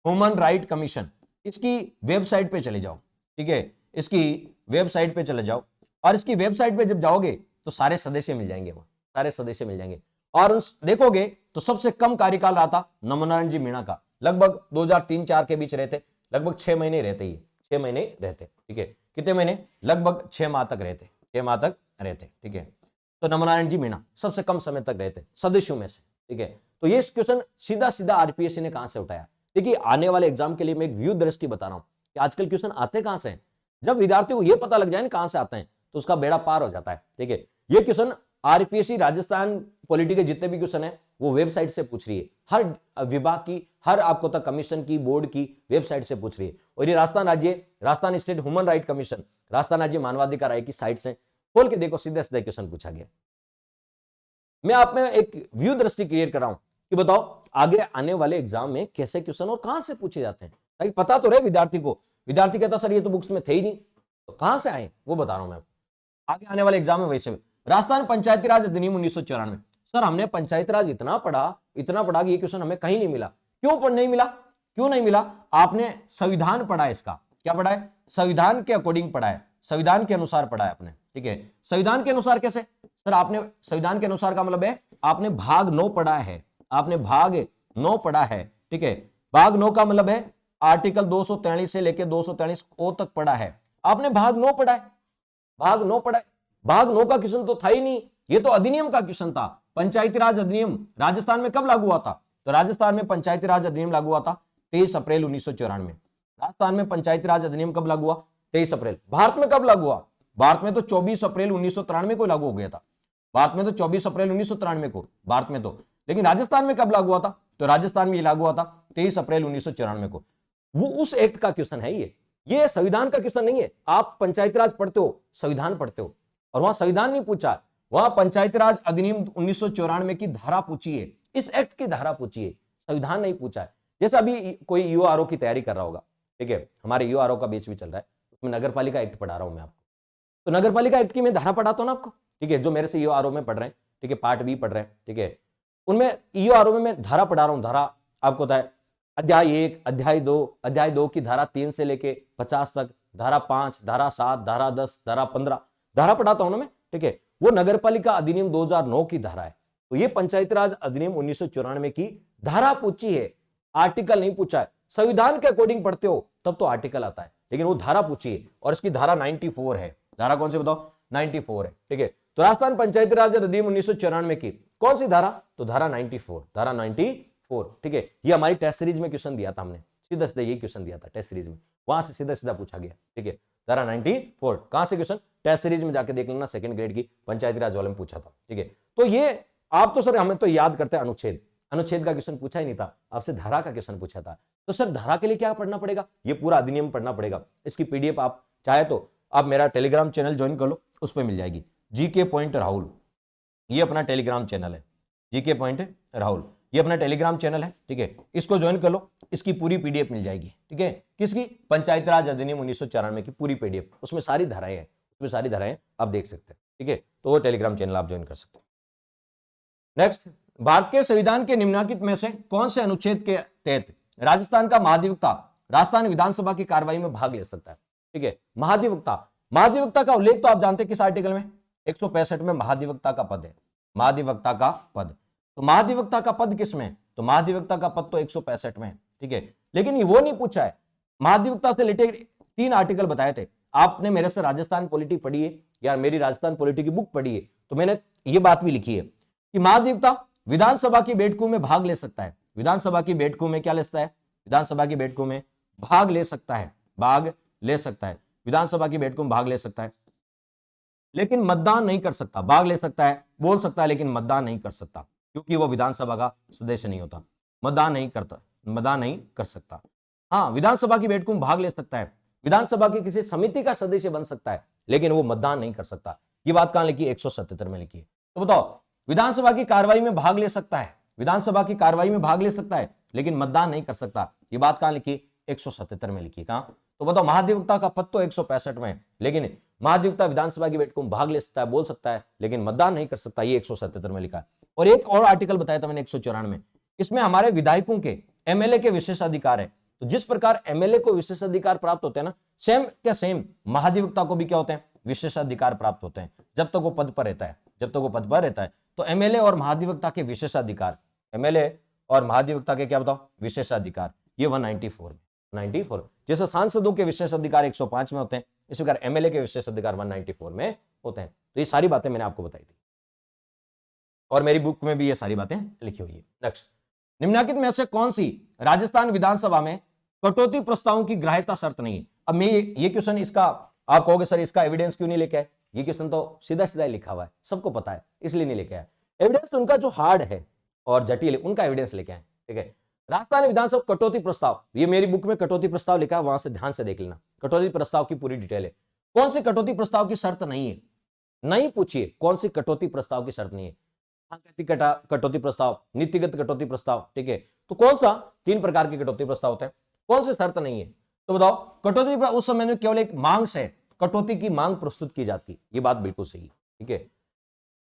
human right commission, इसकी वेबसाइट पे चले जाओ। ठीक है, इसकी वेबसाइट पे चले जाओ, और इसकी वेबसाइट पे जब जाओगे तो सारे सदस्य मिल जाएंगे, वहां सारे सदस्य मिल जाएंगे। और देखोगे तो सबसे कम कार्यकाल रहा था नमोनारायण जी मीणा का, लगभग 2003-4 के बीच रहते, लगभग 6 महीने रहते, ये 6 महीने रहते। ठीक है, कितने महीने? लगभग 6 माह तक रहते, 6 माह तक रहते। ठीक है, तो नमोनारायण जी मीणा सबसे कम समय तक रहते सदस्यों में से। ठीक है, तो ये क्वेश्चन सीधा सीधा आरपीएससी ने कहां से उठाया? देखिए, आने वाले एग्जाम के लिए मैं एक व्यू दृष्टि बता रहा हूं कि आजकल क्वेश्चन आते कहां से हैं। जब विद्यार्थियों को यह पता लग जाए ना कहां से आते हैं, तो उसका बेड़ा पार हो जाता है। ठीक है, ये क्वेश्चन आरपीएससी राजस्थान पॉलिटी के जितने भी क्वेश्चन है वो वेबसाइट से पूछ रही है, हर विभाग की, हर आपको तक कमीशन की, बोर्ड की वेबसाइट से पूछ रही है। और ये Rajasthan state human right commission, Rajasthan राज्य मानवाधिकार आयोग की साइट से खोल के देखो, सीधे सीधे क्वेश्चन पूछा गया। मैं आप में एक व्यू दृष्टि क्रिएट कर रहा हूं कि बताओ आगे आने वाले एग्जाम में कैसे क्वेश्चन और कहां से पूछे जाते हैं, ताकि पता तो रहे विद्यार्थी को। विद्यार्थी कहता सर ये तो बुक्स में थे ही नहीं, तो कहां से आए वो बता रहा हूं मैं आगे आने वाले एग्जाम में। वैसे राजस्थान पंचायती राज अधिनियम 1994, सर हमने पंचायती राज इतना पढ़ा कि ये क्वेश्चन हमें कहीं नहीं मिला। क्यों नहीं मिला? क्यों नहीं मिला? आपने संविधान पढ़ा है, इसका क्या पढ़ा है? संविधान के अकॉर्डिंग पढ़ा है, संविधान के अनुसार पढ़ा है आपने। ठीक है, संविधान के अनुसार कैसे? सर आपने संविधान के अनुसार का मतलब है आपने भाग 9 पढ़ा है, आपने भाग 9 पढ़ा है। ठीक है, भाग 9 का मतलब है आर्टिकल 243 से लेकर 243 ओ तक पढ़ा है, आपने भाग 9 पढ़ा है, भाग 9 पढ़ा है। भाग 9 का क्वेश्चन तो था ही नहीं, ये तो अधिनियम का क्वेश्चन था। पंचायती राज अधिनियम राजस्थान में कब लागू हुआ था? तो राजस्थान में पंचायती राज अधिनियम लागू हुआ था 23 अप्रैल 1994। राजस्थान में पंचायती राज अधिनियम कब लागू हुआ? 23 अप्रैल। भारत में कब लागू हुआ? भारत में तो 24 अप्रैल 1993 को लागू हो गया था। भारत में तो 24 अप्रैल 1993 को, भारत में तो। लेकिन राजस्थान में कब लागू हुआ था? तो राजस्थान में ये लागू हुआ था 23 अप्रैल 1994 को। वो उस एक्ट का क्वेश्चन है ये संविधान का क्वेश्चन नहीं है। आप पंचायती राज पढ़ते हो, संविधान पढ़ते हो, और वहां संविधान नहीं पूछा, वहां पंचायती राज अधिनियम 1994 की धारा पूछी है, इस एक्ट की धारा पूछी है, संविधान नहीं पूछा है। जैसे अभी कोई यूआरओ की तैयारी कर रहा होगा, ठीक है, हमारे यूआरओ का बैच भी चल रहा है, उसमें नगरपालिका एक्ट पढ़ा रहा हूं मैं आपको, तो नगरपालिका एक्ट की मैं धारा पढ़ाता हूं ना आपको। ठीक है, जो मेरे से यूआरओ में पढ़ रहे हैं, ठीक है, पार्ट बी पढ़ रहे हैं, ठीक है, उनमें यूआरओ में मैं धारा पढ़ा रहा हूं। धारा आपको पता है, अध्याय 1, अध्याय 2 की धारा 3 से लेके 50 तक, धारा 5, धारा 7, धारा 10, धारा 15 धारा पढ़ाता हूं ना मैं। ठीक है, वो नगरपालिका अधिनियम 2009 की धारा है। तो ये पंचायती राज अधिनियम 1994 की धारा पूछी है, आर्टिकल नहीं पूछा है। संविधान के अकॉर्डिंग पढ़ते हो तब तो आर्टिकल आता है, लेकिन वो धारा पूछी है, और इसकी धारा 94 है। धारा कौन सी बताओ? 94 है। ठीक है, तो राजस्थान पंचायती राज अधिनियम 1994 की कौन सी धारा? तो धारा 94, धारा 94। ठीक है, ये हमारी टेस्ट सीरीज में क्वेश्चन दिया था हमने, सीधा सीधा ये क्वेश्चन दिया था टेस्ट सीरीज में, वहां से सीधा सीधा पूछा गया। ठीक है, धारा 94 कहां से क्वेश्चन? टेस्ट सीरीज में जाके देख लेना, सेकंड ग्रेड की पंचायती राज वाले में पूछा था। ठीक है, तो ये आप तो सर हमें तो याद करते हैं अनुच्छेद, अनुच्छेद का क्वेश्चन पूछा ही नहीं था, आपसे धारा का क्वेश्चन पूछा था। तो सर धारा के लिए क्या पढ़ना पड़ेगा? ये पूरा अधिनियम पढ़ना पड़ेगा। इसकी पीडीएफ आप चाहे तो आप मेरा टेलीग्राम चैनल ज्वाइन कर लो, उस पर मिल जाएगी। जीके पॉइंट राहुल, ये अपना टेलीग्राम चैनल है, जीके पॉइंट राहुल, ये अपना टेलीग्राम चैनल है। ठीक है, इसको ज्वाइन कर लो, इसकी पूरी पीडीएफ मिल जाएगी। ठीक है, किसकी? पंचायती राज अधिनियम 1994 की पूरी पीडीएफ, उसमें सारी धाराएं हैं, उसमें सारी धाराएं आप देख सकते हैं। ठीक है, तो वो टेलीग्राम चैनल आप ज्वाइन कर सकते हैं। नेक्स्ट, भारत के संविधान के निम्नलिखित में से कौन से अनुच्छेद के तहत राजस्थान का महाधिवक्ता राजस्थान विधानसभा की कार्रवाई में भाग ले सकता है। ठीक है, महाधिवक्ता, महाधिवक्ता का उल्लेख तो आप जानते हैं किस आर्टिकल में, 165 में महाधिवक्ता का पद है, महाधिवक्ता का पद। तो महाधिवक्ता का पद किसमें, तो महाधिवक्ता का पद तो 165 में है। ठीक है, लेकिन ये वो नहीं पूछा है, महाधिवक्ता से रिलेटेड 3 आर्टिकल बताए थे। आपने मेरे से राजस्थान पॉलिटी पढ़ी है या मेरी राजस्थान पॉलिटी की बुक पढ़ी है, तो मैंने ये बात भी लिखी है कि महाधिवक्ता विधानसभा की बैठकों में भाग ले सकता है। विधानसभा की बैठकों में क्या ले सकता है, विधानसभा की बैठकों में भाग ले सकता है, भाग ले सकता है, विधानसभा की बैठकों में भाग ले सकता है, लेकिन मतदान नहीं कर सकता। भाग ले सकता है, बोल सकता है, लेकिन मतदान नहीं कर सकता, क्योंकि वो विधानसभा का सदस्य नहीं होता, मतदान नहीं करता, मतदान नहीं कर सकता। हाँ, विधानसभा की बैठकों में भाग ले सकता है, विधानसभा की किसी समिति का सदस्य बन सकता है, लेकिन वो मतदान नहीं कर सकता। ये बात कहां लिखी है, 177 में लिखी है। तो बताओ, विधानसभा की कार्रवाई में भाग ले सकता है, विधानसभा की कार्रवाई में भाग ले सकता है, लेकिन मतदान नहीं कर सकता। ये बात कहां लिखी, 177 में लिखी। कहां, तो बताओ, महाधिवक्ता का पद तो 165 में है, लेकिन महाधिवक्ता विधानसभा की बैठकों में भाग ले सकता है, बोल सकता है, लेकिन मतदान नहीं कर सकता। ये 177 में लिखा है। और एक और आर्टिकल बताया था मैंने, 194 में, इसमें हमारे विधायकों के, एमएलए के विशेष अधिकार है। तो जिस प्रकार एमएलए को विशेष अधिकार प्राप्त होते हैं ना, सेम क्या सेम महाधिवक्ता को भी क्या होते हैं, विशेषाधिकार प्राप्त होते हैं, जब तक वो पद पर रहता है, जब तक वो पद पर रहता है। तो एमएलए और महाधिवक्ता के विशेषाधिकार, एमएलए और महाधिवक्ता के क्या बताओ, विशेषाधिकार, ये 194 में, 94 जैसे सांसदों के विशेष अधिकार 105 में होते हैं, इस प्रकार एमएलए के विशेष अधिकार 194 में होते हैं। तो ये सारी बातें मैंने आपको बताई थी और मेरी बुक में भी ये सारी बातें लिखी हुई है। नेक्स्ट, निम्नलिखित में से कौन सी राजस्थान विधानसभा में कटौती प्रस्तावों की ग्राह्यता शर्त नहीं है। अब मैं ये क्वेश्चन, इसका आप कहोगे सर इसका एविडेंस क्यों नहीं लेके आए, ये क्वेश्चन तो सीधा सीधा लिखा हुआ है, सबको पता है, इसलिए नहीं लेके आए। एविडेंस उनका जो हार्ड है और जटिल है, उनका एविडेंस लेके आए। ठीक है, राजस्थान विधानसभा कटौती प्रस्ताव, ये मेरी बुक में कटौती प्रस्ताव लिखा है, वहां से ध्यान से देख लेना, कटौती प्रस्ताव की पूरी डिटेल है। कौन सी कटौती प्रस्ताव की शर्त नहीं है, नहीं पूछिए कौन सी कटौती प्रस्ताव की शर्त नहीं है। कटौती प्रस्ताव, नीतिगत कटौती प्रस्ताव। ठीक है, तो कौन सा, 3 प्रकार के कटौती प्रस्ताव होते हैं, कौन सी शर्त नहीं है, तो बताओ। कटौती उस समय में केवल एक मांग से कटौती की मांग प्रस्तुत की जाती, ये बात बिल्कुल सही। ठीक है,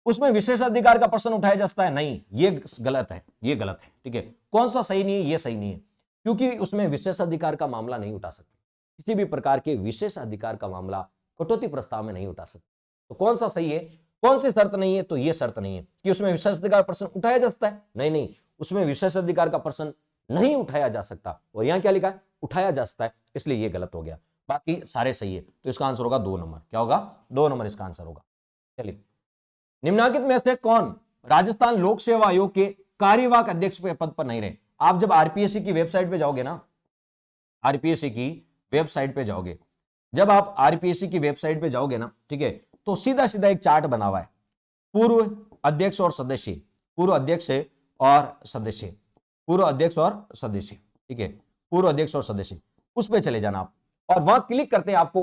उसमें विशेष अधिकार का प्रश्न उठाया जा सकता है, नहीं, ये गलत है, ये गलत है। ठीक है, कौन सा सही नहीं है, ये सही नहीं है, क्योंकि उसमें विशेष अधिकार का मामला नहीं उठा सकते, किसी भी प्रकार के विशेष अधिकार का मामला कटौती प्रस्ताव में नहीं उठा सकते। तो कौन सा सही है, कौन सी शर्त नहीं है, तो ये शर्त नहीं है कि उसमें विशेष अधिकार प्रश्न उठाया जा सकता है, नहीं नहीं, उसमें विशेष अधिकार का प्रश्न नहीं उठाया जा सकता। और यहां क्या लिखा है, उठाया जा सकता है, इसलिए ये गलत हो गया, बाकी सारे सही है। तो इसका आंसर होगा 2 नंबर, क्या होगा, 2 नंबर इसका आंसर होगा। चलिए, निम्नलिखित में से कौन राजस्थान लोक सेवा आयोग के कार्यवाहक अध्यक्ष पद पर नहीं रहे। आप जब आरपीएससी की वेबसाइट पे जाओगे ना, आरपीएससी की वेबसाइट पे जाओगे, जब आप आरपीएससी की वेबसाइट पे जाओगे ना, ठीक है, तो सीधा सीधा एक चार्ट बना हुआ है, पूर्व अध्यक्ष और सदस्य, पूर्व अध्यक्ष और सदस्य, पूर्व अध्यक्ष और सदस्य। ठीक है, पूर्व अध्यक्ष और सदस्य, उस पर चले जाना आप, और वहां क्लिक करते हैं आपको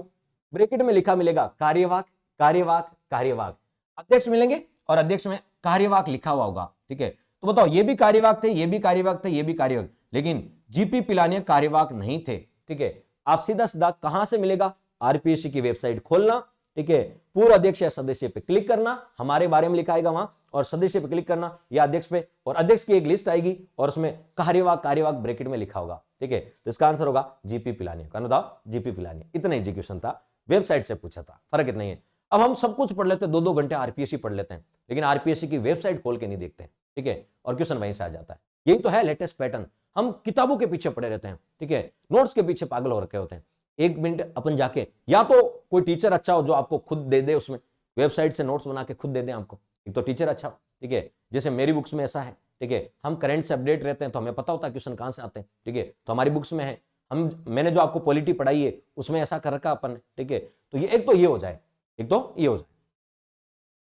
ब्रैकेट में लिखा मिलेगा कार्यवाहक, कार्यवाहक, कार्यवाहक, अध्यक्ष मिलेंगे और अध्यक्ष में कार्यवाहक लिखा हुआ होगा। ठीक है, तो बताओ, ये भी कार्यवाहक थे, ये भी कार्यवाहक थे, ये भी कार्यवाहक, लेकिन जीपी पिलानिया कार्यवाहक नहीं थे। ठीक है, आप सीधा सीधा कहां से मिलेगा, आरपीएससी की वेबसाइट खोलना, ठीक है, पूर्व अध्यक्ष या सदस्य पे क्लिक करना, हमारे बारे में लिखा आएगा वहां, और सदस्य पे क्लिक करना या अध्यक्ष पे, और अध्यक्ष की एक लिस्ट आएगी और उसमें कार्यवाहक, कार्यवाहक ब्रैकेट में लिखा होगा। ठीक है, तो इसका आंसर होगा जीपी पिलानिया। कहना था जीपी पिलानिया, इतना इजी क्वेश्चन था, वेबसाइट से पूछा था, फर्क इतना ही है। अब हम सब कुछ पढ़ लेते हैं, 2-2 घंटे आरपीएससी पढ़ लेते हैं, लेकिन आरपीएससी की वेबसाइट खोल के नहीं देखते हैं। ठीक है, और क्वेश्चन वहीं से आ जाता है। यही तो है लेटेस्ट पैटर्न, हम किताबों के पीछे पड़े रहते हैं, ठीक है, नोट्स के पीछे पागल हो रखे होते हैं। 1 मिनट अपन जाके, या तो कोई टीचर अच्छा हो जो आपको खुद दे दे, उसमें वेबसाइट से नोट्स बना के खुद दे दे आपको, एक तो टीचर अच्छा हो, ठीक है, जैसे मेरी बुक्स में ऐसा है। ठीक है, हम करंट से अपडेट रहते हैं, तो हमें पता होता है क्वेश्चन कहां से आते हैं। ठीक है, तो हमारी बुक्स में है, मैंने जो आपको पॉलिटी पढ़ाई है उसमें ऐसा कर रखा अपन। ठीक है, तो ये एक तो ये हो जाए, एक तो ये हो जाए।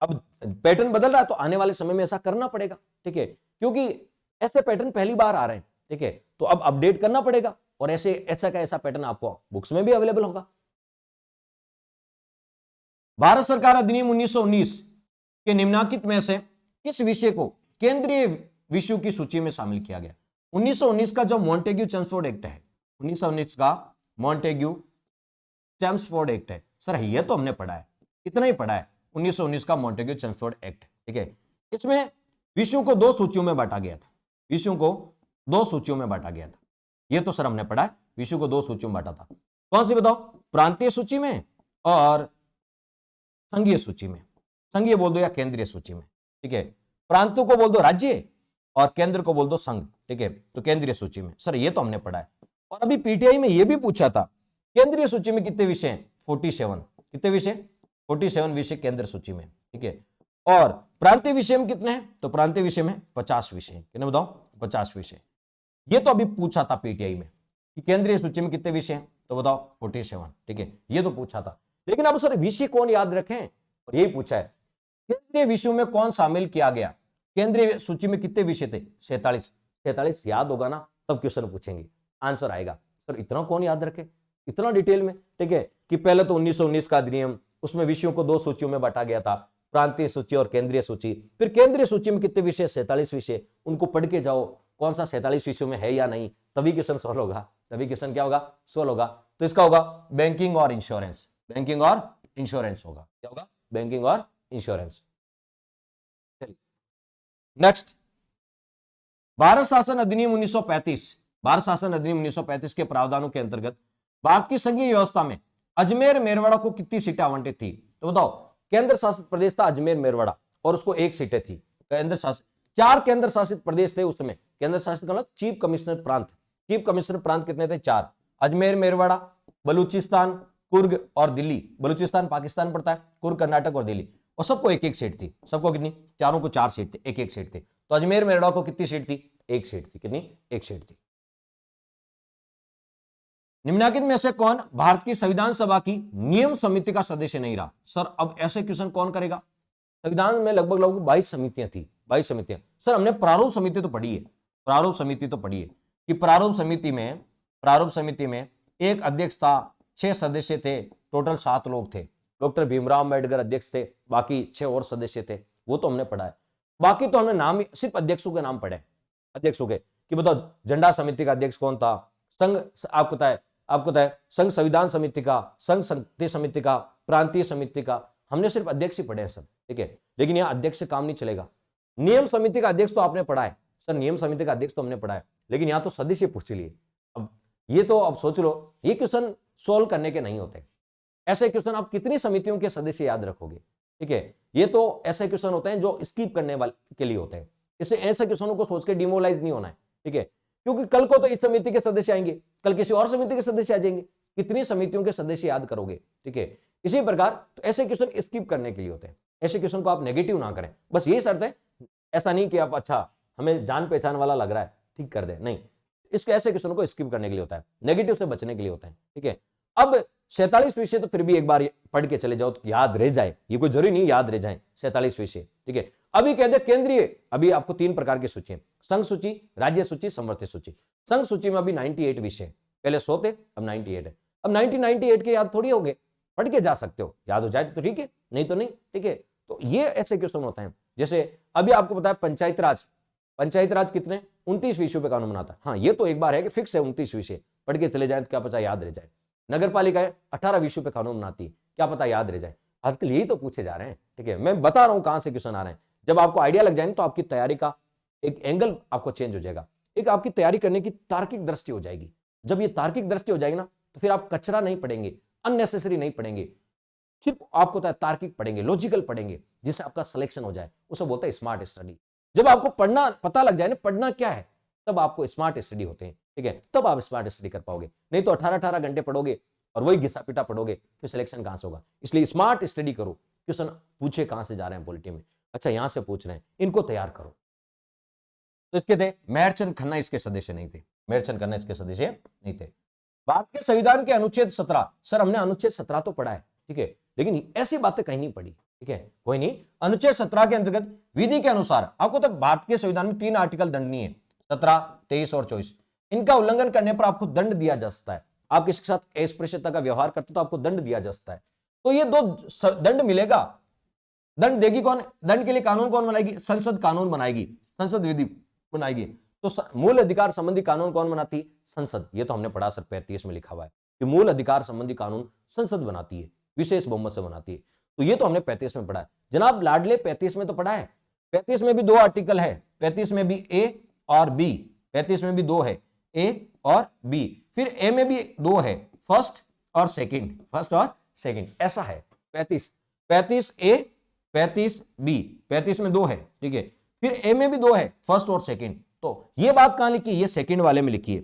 अब पैटर्न बदल रहा है तो आने वाले समय में ऐसा करना पड़ेगा। ठीक है, क्योंकि ऐसे पैटर्न पहली बार आ रहे हैं। ठीक है, तो अब अपडेट करना पड़ेगा, और ऐसा का ऐसा पैटर्न आपको बुक्स में भी अवेलेबल होगा। भारत सरकार अधिनियम 1919 के निम्नलिखित में से किस विषय को केंद्रीय विषयों की सूची में शामिल किया गया। 1919 का जो मॉन्टेग्यू चेम्सफोर्ड एक्ट है, 1919 का मॉन्टेग्यू चेम्सफोर्ड एक्ट है, सर ये तो हमने पढ़ा है, इतना ही पढ़ा है, 1919 का मॉन्टेग्यू चेम्सफोर्ड एक्ट। ठीक है, इसमें विषयों को 2 सूचियों में बांटा गया था, विषयों को 2 सूचियों में बांटा गया था, ये तो सर हमने पढ़ा है, विषयों को दो सूचियों में बांटा था। कौन सी बताओ? प्रांतीय सूची में और संघीय सूची में। संघीय बोल दो या केंद्रीय सूची में, ठीक है। प्रांतों को बोल दो राज्य और केंद्र को बोल दो संघ, ठीक है। तो केंद्रीय सूची में। सर ये तो हमने पढ़ा है। और अभी पीटीआई में ये भी पूछा था, केंद्रीय सूची में कितने विषय हैं? 47। कितने विषय? 47 विषय केंद्र सूची में, ठीक है। और प्रांतीय विषय में कितने हैं? तो प्रांतीय विषय में 50 विषय। कितने बताओ? 50 विषय। ये तो अभी पूछा था पीटीआई में कि केंद्रीय सूची में कितने विषय हैं, तो बताओ 47, ठीक है। ये तो पूछा था। लेकिन अब सर विषय कौन याद रखें, और यही पूछा है केंद्रीय विषयों में कौन शामिल किया गया। केंद्रीय सूची में कितने विषय थे? 47 याद होगा ना, तब क्वेश्चन पूछेंगे, आंसर आएगा। सर इतना कौन याद रखे, इतना डिटेल में, ठीक है। कि पहले तो 1919 का अधिनियम, उसमें विषयों को दो सूचियों में बांटा गया था, प्रांतीय सूची और केंद्रीय सूची। फिर केंद्रीय सूची में कितने विषय? 47 विषय। उनको पढ़ के जाओ कौन सा 47 विषयों में है या नहीं, तभी क्वेश्चन सॉल्व होगा। तभी क्वेश्चन क्या होगा? सॉल्व होगा। तो इसका होगा बैंकिंग और इंश्योरेंस। बैंकिंग और इंश्योरेंस होगा। क्या होगा? बैंकिंग और इंश्योरेंस। चलिए नेक्स्ट, भारत शासन अधिनियम 1935। भारत शासन अधिनियम 1935 के प्रावधानों के अंतर्गत भारत की संघीय व्यवस्था में अजमेर मेरवाड़ा को कितनी सीटें आवंटित थी? तो बताओ, केंद्र शासित प्रदेश था अजमेर मेरवाड़ा और उसको 1 सीटें थी। केंद्र शासित 4 केंद्र शासित प्रदेश थे उस समय। केंद्र शासित मतलब चीफ कमिश्नर प्रांत। चीफ कमिश्नर प्रांत कितने थे? 4। अजमेर मेरवाड़ा, बलूचिस्तान, कुर्ग और दिल्ली। बलूचिस्तान पाकिस्तान पड़ता है, कुर्ग कर्नाटक और दिल्ली। और सबको 1-1 सीट थी। सबको कितनी? चारों को 4 सीट थे, 1-1 सीट थी। तो अजमेर मेरवाड़ा को कितनी सीट थी? 1 सीट थी। कितनी? 1 सीट थी। निम्नलिखित में से कौन भारत की संविधान सभा की नियम समिति का सदस्य नहीं रहा? सर अब ऐसे क्वेश्चन कौन करेगा? संविधान में लगभग 22 समितियां थी, 22 समितियां। सर हमने प्रारूप समिति तो पढ़ी है, प्रारूप समिति तो पढ़ी है कि प्रारूप समिति में एक अध्यक्ष था, 6 सदस्य थे, टोटल 7 लोग थे। डॉक्टर भीमराव अम्बेडकर अध्यक्ष थे, बाकी 6 और सदस्य थे, वो तो हमने पढ़ा है। बाकी तो हमने नाम सिर्फ अध्यक्षों के नाम पढ़े, अध्यक्षों के, कि बताओ झंडा समिति का अध्यक्ष कौन था, संघ आपको पता है संघ संविधान समिति का, संघ शक्ति समिति का, प्रांतीय समिति का, हमने सिर्फ अध्यक्ष ही पढ़े हैं सर, ठीक है। लेकिन यहाँ अध्यक्ष से काम नहीं चलेगा। नियम समिति का अध्यक्ष तो आपने पढ़ा है सर, नियम समिति का अध्यक्ष तो हमने पढ़ा है, लेकिन यहाँ तो सदस्य पूछ लिए। अब ये तो अब सोच लो, ये क्वेश्चन सोल्व करने के नहीं होते। ऐसे क्वेश्चन आप कितनी समितियों के सदस्य याद रखोगे, ठीक है। ये तो ऐसे क्वेश्चन होते हैं जो स्किप करने वाले के लिए होते हैं। इससे ऐसे क्वेश्चनों को सोच के डिमोलाइज नहीं होना है, ठीक है। क्योंकि कल को तो इस समिति के सदस्य आएंगे, कल किसी और समिति के सदस्य आ जाएंगे, कितनी समितियों के सदस्य याद करोगे, ठीक है। इसी प्रकार तो ऐसे क्वेश्चन स्किप करने के लिए होते हैं। ऐसे क्वेश्चन को आप नेगेटिव ना करें, बस यही शर्त है। ऐसा नहीं कि आप अच्छा हमें जान पहचान वाला लग रहा है ठीक कर दे, नहीं। इसको ऐसे क्वेश्चन को स्किप करने के लिए होता है, नेगेटिव से बचने के लिए होता है, ठीक है। अब 47 विषय तो फिर भी एक बार पढ़ के चले जाओ तो याद रह जाए, ये कोई जरूरी नहीं याद रह जाए 47 विषय, ठीक है। अभी कहते केंद्रीय, अभी आपको 3 प्रकार की सूची है, संघ सूची, राज्य सूची, समवर्ती सूची। संघ सूची में अभी 98 विषय, पहले 100 थे, अब 98 है। अब 98 के याद थोड़ी हो गए, पढ़ के जा सकते हो, याद हो जाए तो ठीक है, नहीं तो नहीं, ठीक है। तो ये ऐसे क्वेश्चन होते हैं। जैसे अभी आपको पता है पंचायत राज कितने? 29 विषयों पे कानून बनाता है। हाँ, ये तो एक बार है कि फिक्स है 29 विषय, पढ़ के चले जाए तो क्या पता याद रह जाए। नगर पालिका है 18 विषयों पे कानून बनाती है, क्या पता याद रह जाए। आजकल यही तो पूछे जा रहे हैं, ठीक है। मैं बता रहा हूं कहां से क्वेश्चन आ रहे हैं। जब आपको आइडिया लग जाए तो आपकी तैयारी का एक एंगल आपको चेंज हो जाएगा, एक आपकी तैयारी करने की तार्किक दृष्टि हो जाएगी। जब ये तार्किक दृष्टि हो जाएगी ना, तो फिर आप कचरा नहीं पढ़ेंगे, अननेसेसरी नहीं पढ़ेंगे, सिर्फ आपको तार्किक पढ़ेंगे, लॉजिकल पढ़ेंगे, जिससे आपका सिलेक्शन हो जाए। उसे बोलते हैं स्मार्ट स्टडी। जब आपको पढ़ना पता लग जाए ना, पढ़ना क्या है, तब आपको स्मार्ट स्टडी होते हैं, ठीक है। तब आप स्मार्ट स्टडी कर पाओगे। नहीं तो 18-18 घंटे पढ़ोगे और वही घिसा पिटा पढ़ोगे, फिर सिलेक्शन कहां से होगा। इसलिए स्मार्ट स्टडी करो। क्वेश्चन पूछे कहां से जा रहे हैं पॉलिटी में, अच्छा यहां से पूछ रहे हैं, इनको तैयार करो। तो इसके थे मेहरचंद खन्ना, इसके सदस्य नहीं थे, मेहरचंद खन्ना इसके सदस्य नहीं थे। भारत के संविधान के अनुच्छेद 17, सर हमने अनुच्छेद 17 तो पढ़ा है, ठीक है, लेकिन ऐसी बातें कहीं नहीं पढ़ी, ठीक है, कोई नहीं। अनुच्छेद 17 के अंतर्गत विधि के अनुसार आपको तो भारत के संविधान में 3 आर्टिकल दंडनीय है, 17, 23 और 24। इनका उल्लंघन करने पर आपको दंड दिया जा सकता है। आप किसी के साथ अस्पृश्यता का व्यवहार करते तो आपको दंड दिया जा सकता है। तो ये 2 दंड मिलेगा। दंड देगी कौन? दंड के लिए कानून कौन बनाएगी? संसद कानून बनाएगी, संसद विधि बनाएगी। तो मूल अधिकार संबंधी कानून कौन बनाती? संसद। ये तो हमने पढ़ा सर, 35 में लिखा हुआ है कि मूल अधिकार संबंधी कानून संसद बनाती है, विशेष बहुमत से बनाती है। तो ये तो हमने 35 में पढ़ा है। जनाब लाडले 35 में तो पढ़ा है। 35 में भी 2 आर्टिकल है, 35 में भी ए और बी, 35 में भी 2 है, ए और बी। फिर ए में भी दो है, फर्स्ट और सेकंड, फर्स्ट और सेकंड, ऐसा है 35, 35 ए 35 बी, 35 में दो है, ठीक है। फिर ए में भी दो है, फर्स्ट और सेकंड। तो ये बात कहां लिखी है, ये सेकंड वाले में लिखी है।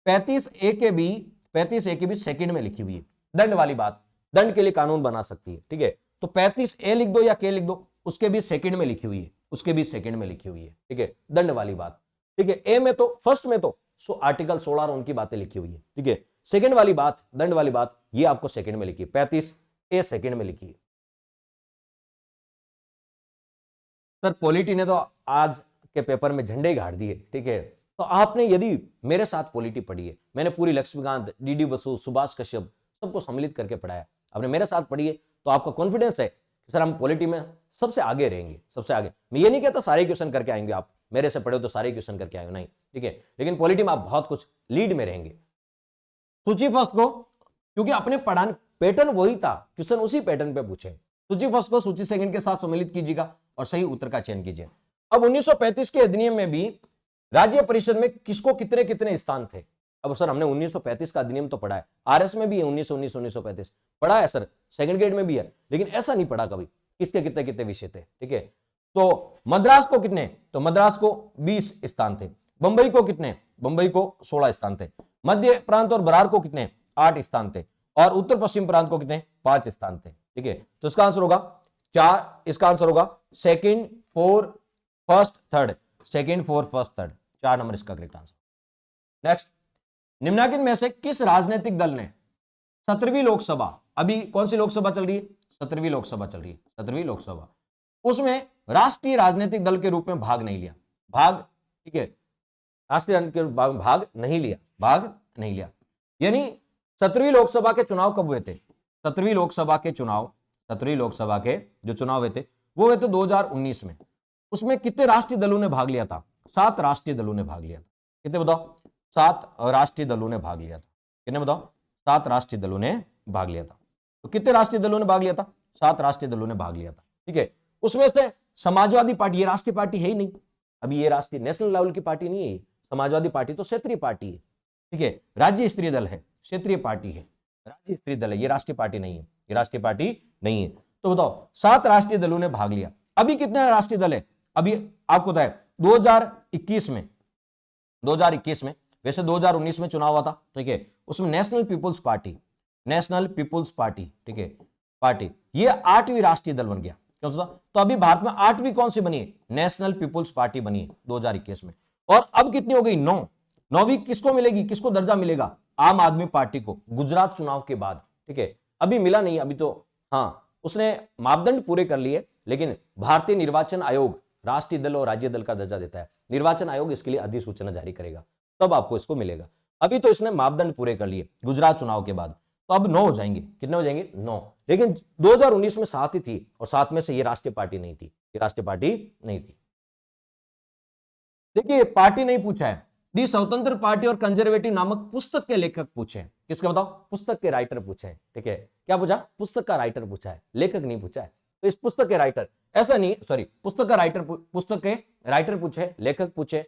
35 ए के बी, 35 ए के बी सेकंड में लिखी हुई है। दंड वाली बात, दंड के लिए कानून बना सकती है, ठीक है। तो 35 ए लिख दो या के लिख दो, उसके भी सेकंड में लिखी हुई है, उसके भी सेकंड में लिखी हुई है, ठीक है, दंड वाली बात, ठीक है। ए में तो फर्स्ट में तो आर्टिकल 16 और उनकी बातें लिखी हुई है, ठीक है। सेकंड वाली बात, दंड वाली बात, ये आपको सेकंड में लिखी है, 35 ए सेकंड में लिखी है। सर पॉलिटी ने तो आज के पेपर में झंडे गाड़ दिए, ठीक है। तो आपने यदि मेरे साथ पॉलिटी पढ़ी है, मैंने पूरी लक्ष्मीकांत, डीडी बसु, सुभाष कश्यप सबको सम्मिलित करके पढ़ाया, आपने मेरे साथ पढ़ी है, तो आपका कॉन्फिडेंस है कि सर हम पॉलिटी में सबसे आगे रहेंगे, सबसे आगे। मैं ये नहीं कहता सारे क्वेश्चन करके आएंगे, आप मेरे से पढ़े हो तो सारे क्वेश्चन करके आएंगे, नहीं, ठीक है, लेकिन पॉलिटी में आप बहुत कुछ लीड में रहेंगे। सूची फर्स्ट को, क्योंकि अपने पढ़ाने पैटर्न वही था, क्वेश्चन उसी पैटर्न पे पूछे। सूची फर्स्ट को सूची सेकंड के साथ सम्मिलित कीजिएगा और सही उत्तर का चयन कीजिए। अब 1935 के अधिनियम में भी राज्य परिषद में किसको कितने कितने स्थान थे। अब सर हमने 1935 का अधिनियम तो पढ़ा है, आरएस में भी है 1935 पढ़ा है सर, सेकंड ग्रेड में भी है, लेकिन ऐसा नहीं पढ़ा कभी किसके कितने कितने विषय थे, ठीक है। तो मद्रास को कितने, तो मद्रास को 20 स्थान थे। बंबई को कितने, बंबई को 16 स्थान थे। मध्य प्रांत और बरार को कितने, 8 स्थान थे। और उत्तर पश्चिम प्रांत को कितने, 5 स्थान थे, ठीक है। तो इसका आंसर होगा 4, इसका आंसर होगा second, 4, first, third, second, 4, first, third, 4 number इसका करेक्ट आंसर। नेक्स्ट, निम्नलिखित में से किस राजनीतिक दल ने 17वीं लोकसभा, अभी कौन सी लोकसभा चल रही है, 17वीं लोकसभा चल रही है, 17वीं लोकसभा, उसमें राष्ट्रीय राजनीतिक दल के रूप में भाग नहीं लिया, भाग, ठीक है, राष्ट्रीय भाग नहीं लिया, भाग नहीं लिया। यानी 17वीं लोकसभा के चुनाव कब हुए थे, 17वीं लोकसभा के चुनाव, 17वीं लोकसभा के जो चुनाव हुए थे वो हुए थे 2019 में। उसमें कितने राष्ट्रीय दलों ने भाग लिया था, 7 राष्ट्रीय दलों ने भाग लिया था। कितने बताओ, 7 राष्ट्रीय दलों ने भाग लिया था। कितने बताओ, 7 राष्ट्रीय दलों ने भाग लिया था। तो कितने राष्ट्रीय दलों ने भाग लिया था, 7 राष्ट्रीय दलों ने भाग लिया था, ठीक है। उसमें से समाजवादी पार्टी, ये राष्ट्रीय पार्टी है ही नहीं, अभी ये राष्ट्रीय नेशनल लेवल की पार्टी नहीं है, समाजवादी पार्टी तो क्षेत्रीय पार्टी है, ठीक है। राज्य स्तरीय दल है, क्षेत्रीय पार्टी है, राज्य स्तरीय दल है, ये राष्ट्रीय पार्टी नहीं है, ये राष्ट्रीय पार्टी नहीं है। तो बताओ 7 राष्ट्रीय दलों ने भाग लिया। अभी कितने राष्ट्रीय दल है, अभी आपको बताया 2021 में, 2021 में, वैसे 2019 में चुनाव हुआ था, ठीक है, उसमें national people's party, national people's party, ठीक है, पार्टी, ये 8वीं राष्ट्रीय दल बन गया। क्यों सोचा, तो अभी भारत में 8वीं कौन सी बनी है, नेशनल पीपुल्स पार्टी बनी है 2021 में। और अब कितनी हो गई, 9वीं किसको मिलेगी, किसको दर्जा मिलेगा, आम आदमी पार्टी को, गुजरात चुनाव के बाद, ठीक है। अभी मिला नहीं, अभी तो हाँ उसने मापदंड पूरे कर लिए, लेकिन भारतीय निर्वाचन आयोग राष्ट्रीय दल और राज्य दल का दर्जा देता है, निर्वाचन आयोग इसके लिए अधिसूचना जारी करेगा, तब आपको इसको मिलेगा। अभी तो इसने मापदंड पूरे कर लिए गुजरात चुनाव के बाद, तो अब 9 हो जाएंगे, कितने हो जाएंगे, 9। लेकिन 2019 में 7 ही थी, और 7 में से ये राष्ट्रीय पार्टी नहीं थी, ये राष्ट्रीय पार्टी नहीं थी। देखिए पार्टी नहीं पूछा है, दी स्वतंत्र पार्टी और कंजर्वेटिव नामक पुस्तक के लेखक पूछे, किसका बताओ, पुस्तक के राइटर पूछे, ठीक है। क्या पूछा, पुस्तक का राइटर पूछा है, लेखक नहीं पूछा है। तो इस पुस्तक के राइटर, ऐसा नहीं, सॉरी, पुस्तक का राइटर, पुस्तक के राइटर पूछे, लेखक पूछे,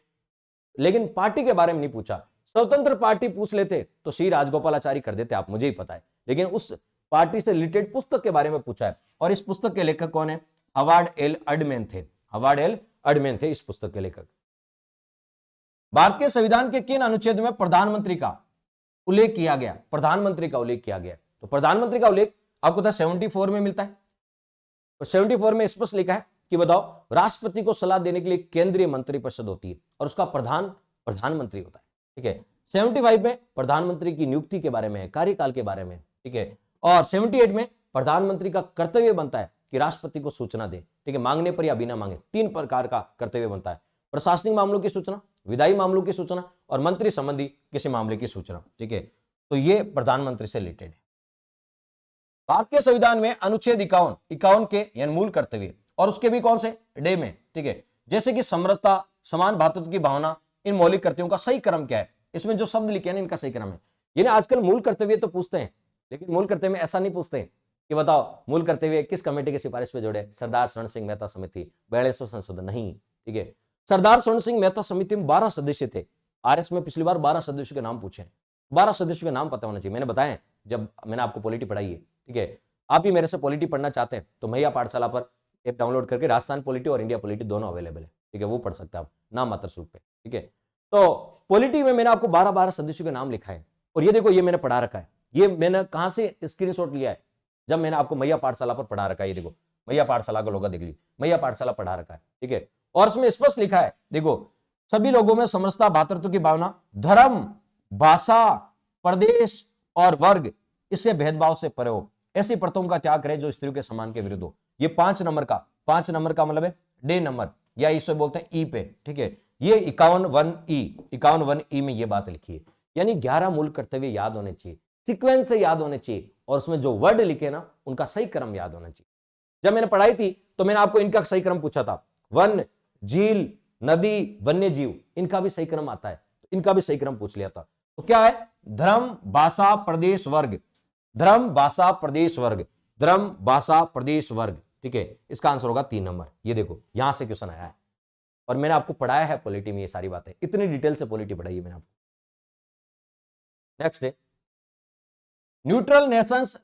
लेकिन पार्टी के बारे में नहीं पूछा। स्वतंत्र पार्टी पूछ लेते तो श्री राजगोपालाचारी कर देते, आप मुझे ही पता है, लेकिन उस पार्टी से रिलेटेड पुस्तक के बारे में पूछा है। और इस पुस्तक के लेखक कौन है, हवार्ड एल अडमेन थे, हवार्ड एल अडमेन थे इस पुस्तक के लेखक। भारत के संविधान के किन अनुच्छेद में प्रधानमंत्री का उल्लेख किया गया, प्रधानमंत्री का उल्लेख किया गया, तो प्रधानमंत्री का उल्लेख आपको पता है 74 में मिलता है। और 74 में स्पष्ट लिखा है कि बताओ, राष्ट्रपति को सलाह देने के लिए केंद्रीय मंत्रिपरिषद होती है और उसका प्रधान प्रधानमंत्री होता है, ठीक है। 75 में प्रधानमंत्री की नियुक्ति के बारे में, कार्यकाल के बारे में, ठीक है। और 78 में प्रधानमंत्री का कर्तव्य बनता है कि राष्ट्रपति को सूचना दे, ठीक है, मांगने पर या बिना मांगे, 3 प्रकार का कर्तव्य बनता है, प्रशासनिक मामलों की सूचना, विधायी मामलों की सूचना और मंत्री संबंधी किसी मामले की सूचना, ठीक है। तो ये प्रधानमंत्री से रिलेटेड है। भारत के संविधान में अनुच्छेद 51 के यानी मूल कर्तव्य, और उसके भी कौन से डे में, ठीक है, जैसे कि समरसता, समान भातृत्व की भावना, इन मौलिक कर्तव्यों का सही क्रम क्या है, इसमें जो शब्द लिखे हैं इनका सही क्रम है। यानी आजकल मूल कर्तव्य तो पूछते हैं, लेकिन मूल कर्तव्य में ऐसा नहीं पूछते कि बताओ मूल कर्तव्य किस कमेटी की सिफारिश पे जोड़े, सरदार स्वर्ण सिंह मेहता समिति, 42वां संशोधन, नहीं, ठीक है। सरदार स्वर्ण सिंह मेहता समिति में 12 सदस्य थे, आरएस में पिछली बार 12 सदस्यों के नाम पूछे, 12 सदस्यों के नाम पता होना चाहिए। मैंने बताया जब मैंने आपको पॉलिटी पढ़ाई है, ठीक है। आप भी मेरे से पॉलिटी पढ़ना चाहते हैं तो मैया पाठशाला पर ऐप डाउनलोड करके राजस्थान पॉलिटी और इंडिया पॉलिटी दोनों अवेलेबल है, ठीक है, वो पढ़ सकते हैं आप नाम मात्र शुल्क पे, ठीक है। तो पॉलिटी में मैंने आपको 12 सदस्यों के नाम लिखा है और ये देखो, ये मैंने पढ़ा रखा है। ये मैंने कहां से स्क्रीनशॉट लिया है, जब मैंने आपको मैया पाठशाला पर पढ़ा रखा है। ये देखो, मैया पाठशाला का लोगो देख लीजिए, मैया पाठशाला पढ़ा रखा है, ठीक है। और इसमें स्पष्ट लिखा है, देखो, सभी लोगों में समरसता, भातृत्व की भावना, धर्म, भाषा, प्रदेश और वर्ग, इससे भेदभाव से परे हो, ऐसी प्रथाओं का त्याग करे जो स्त्रियों के सम्मान के विरुद्ध हो। ये 5 नंबर का मतलब है डे नंबर, या इसे बोलते हैं ई पे, ठीक है। ये 51 में ये बात लिखी है, यानी 11 मूल कर्तव्य याद होने चाहिए, सीक्वेंस से याद होने चाहिए, और उसमें जो वर्ड लिखे ना उनका सही क्रम याद होना चाहिए। जब मैंने पढ़ाई थी तो मैंने आपको इनका सही क्रम पूछा था, वन, झील, नदी, वन्य जीव, इनका भी सही क्रम आता है, इनका भी सही क्रम पूछ लिया था। तो क्या है, धर्म, भाषा, प्रदेश, वर्ग, धर्म, भाषा, प्रदेश, वर्ग, धर्म, भाषा, प्रदेश, वर्ग, ठीक है। इसका आंसर होगा 3 नंबर। ये देखो, यहां से क्वेश्चन आया है और मैंने आपको पढ़ाया है पॉलिटी में ये सारी बातें, इतनी डिटेल से पॉलिटी पढ़ाई है मैंने आपको। नेक्स्ट है न्यूट्रल नेशंस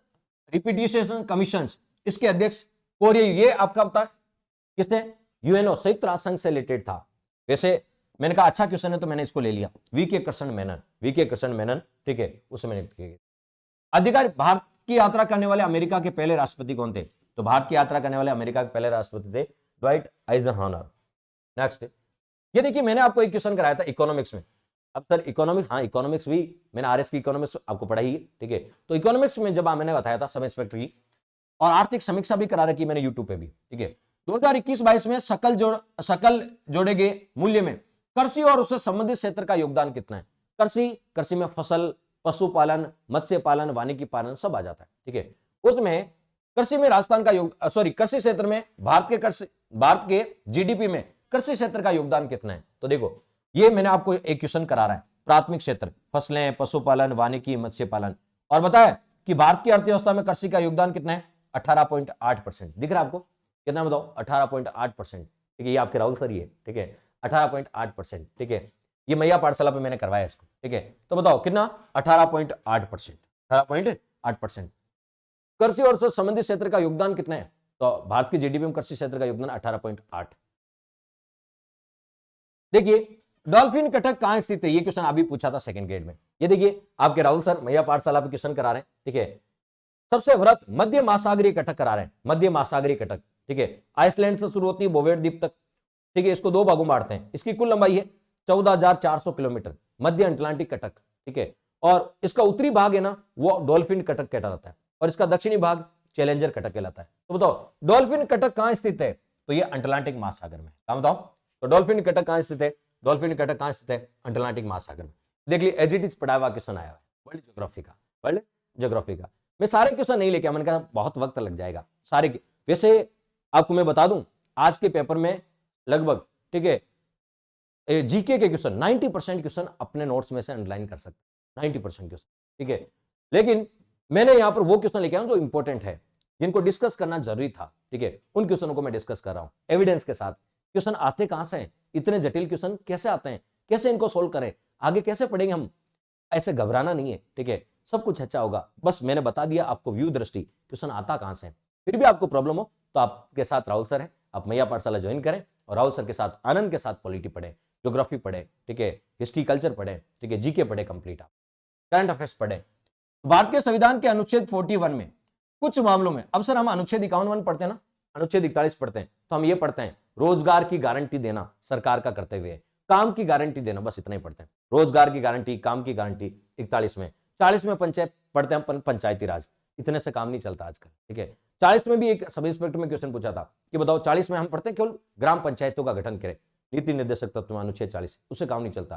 रिपीटिशन कमीशन, इसके अध्यक्ष कोरिया, ये आपका पता है किसने, यूएनओ, संयुक्त राष्ट्र संघ से रिलेटेड था। वैसे मैंने कहा अच्छा क्वेश्चन है तो मैंने इसको ले लिया, वीके कृष्ण मेनन, ठीक है, उसे मैंने अधिकारी। भारत की यात्रा करने वाले अमेरिका के पहले राष्ट्रपति कौन थे, तो भारत की यात्रा करने वाले अमेरिका के पहले राष्ट्रपति थे ड्वाइट आइजनहॉवर। नेक्स्ट, ये देखिए, मैंने आपको एक क्वेश्चन कराया था इकोनॉमिक्स में। अब सर इकोनॉमिक्स, हाँ इकोनॉमिक्स भी मैंने आरएस की इकोनॉमिक्स आपको पढ़ाई है, ठीक है। तो इकोनॉमिक्स में जब मैंने बताया था सब इंस्पेक्टर की, और आर्थिक समीक्षा भी करा रखी मैंने यूट्यूब पे भी, ठीक है। 2021-22 में सकल जोड़े गए मूल्य में कृषि और उससे संबंधित क्षेत्र का योगदान कितना है। कृषि में फसल, पशुपालन, मत्स्य पालन, वानिकी पालन सब आ जाता है, ठीक है। उसमें कृषि में राजस्थान का कृषि क्षेत्र में भारत के जीडीपी में कृषि क्षेत्र का योगदान कितना है। तो देखो, ये मैंने आपको एक क्वेश्चन करा रहा है, प्राथमिक क्षेत्र, फसलें, पशुपालन, वानिकी, मत्स्य पालन, और बताया कि भारत की अर्थव्यवस्था में कृषि का योगदान कितना है, 18.8%। दिख रहा है आपको, कितना बताओ, 18.8%, ठीक है। ये आपके राहुल सर ही है, ठीक है, 18.8%, ठीक है। ये मैया पाठशाला पे मैंने करवाया इसको, ठीक है। तो बताओ कितना, 18.8%, 18.8%। कृषि और संबंधित क्षेत्र का योगदान कितना है, तो भारत की जीडीपी में कृषि क्षेत्र का योगदान 18.8। देखिए, डॉल्फिन कटक कहां स्थित है, ये क्वेश्चन अभी पूछा था सेकंड ग्रेड में। ये देखिए, आपके राहुल सर मैया पाठशाला पे क्वेश्चन करा रहे हैं, ठीक है। सबसे वृहत मध्य महासागरीय कटक करा रहे हैं, मध्य महासागरीय कटक, ठीक है। आइसलैंड से शुरू होती है बोवेट द्वीप तक, ठीक है। इसको 2 भागों में बांटते हैं, इसकी कुल लंबाई है 14,400 किलोमीटर, मध्य अटलांटिक कटक, ठीक है। और इसका उत्तरी भाग है ना, वो डॉल्फिन कटक कहता जाता है, और इसका दक्षिणी भाग चैलेंजर कटक कहलाता है। तो बताओ डॉल्फिन कटक कहां स्थित है, तो ये अटलांटिक महासागर में। क्या बताओ, तो डॉल्फिन कटक कहां स्थित है, डॉल्फिन कटक कहां स्थित है, अटलांटिक महासागर में। देख लीजिए, एज इट इज पढ़ा हुआ क्वेश्चन आया है वर्ल्ड ज्योग्राफी का। मैं सारे क्वेश्चन नहीं लेके, मैंने कहा बहुत वक्त लग जाएगा सारे। वैसे आपको मैं बता दूं, आज के पेपर में लगभग, ठीक है, जीके के क्वेश्चन 90% क्वेश्चन अपने नोट्स में से अंडरलाइन कर सकते, 90% क्वेश्चन, ठीक है। लेकिन मैंने यहां पर वो क्वेश्चन लेके आया जो इंपॉर्टेंट है, जिनको डिस्कस करना जरूरी था, ठीक है, उन क्वेश्चनों को मैं डिस्कस कर रहा हूं एविडेंस के साथ। क्वेश्चन आते कहां से हैं, इतने जटिल क्वेश्चन कैसे आते हैं, कैसे इनको सोल्व करें, आगे कैसे पढ़ेंगे हम, ऐसे घबराना नहीं है, ठीक है। सब कुछ अच्छा होगा, बस मैंने बता दिया आपको व्यू दृष्टि, क्वेश्चन आता कहां से है। फिर भी आपको प्रॉब्लम हो तो आपके साथ राहुल सर है, आप मैया पाठशाला ज्वाइन करें और राहुल सर के साथ आनंद के साथ पॉलिटी पढ़े, ज्योग्राफी पढ़े, ठीक है, हिस्ट्री कल्चर पढ़े, ठीक है, जीके पढ़े कंप्लीट, आप करंट अफेयर्स पढ़े। भारत के संविधान के अनुच्छेद 41 में कुछ मामलों में, अब सर हम अनुच्छेद 51 पढ़ते हैं ना, अनुच्छेद 41 पढ़ते हैं, तो हम ये पढ़ते हैं रोजगार की गारंटी देना सरकार का कर्तव्य है, काम की गारंटी देना, बस इतना ही पढ़ते हैं। रोजगार की गारंटी, काम की गारंटी 41 में। 40 में पंचायत पढ़ते हैं, पंचायती राज, इतने से काम नहीं चलता आजकल, ठीक है। 40 में भी एक सब इंस्पेक्टर में क्वेश्चन पूछा था कि बताओ 40 में हम पढ़ते हैं केवल ग्राम पंचायतों का गठन करें, नीति निर्देशक तत्व अनुच्छेद 40, उससे काम नहीं चलता।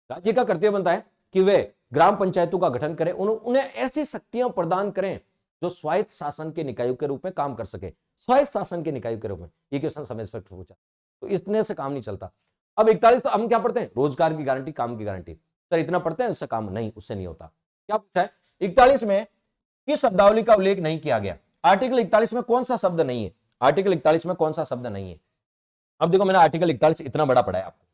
राज्य का कर्तव्य बनता है कि वे ग्राम पंचायतों का गठन करें, उन्हें ऐसी शक्तियां प्रदान करें जो स्वायत्त शासन के निकायों के रूप में काम कर सके, स्वायत्त शासन के निकायों के रूप में। ये क्वेश्चन सब इंस्पेक्टर पूछा, तो इतने से काम नहीं चलता। अब 41 तो हम क्या पढ़ते हैं, रोजगार की गारंटी, काम की गारंटी, सर इतना पढ़ते हैं, उससे काम नहीं, उससे नहीं होता। क्या पूछा है, 41 में किस शब्दावली का उल्लेख नहीं किया गया, आर्टिकल 41 में कौन सा शब्द नहीं है, आर्टिकल 41 में कौन सा शब्द नहीं है। अब देखो, मैंने आर्टिकल 41 इतना बड़ा पढ़ा है आपको,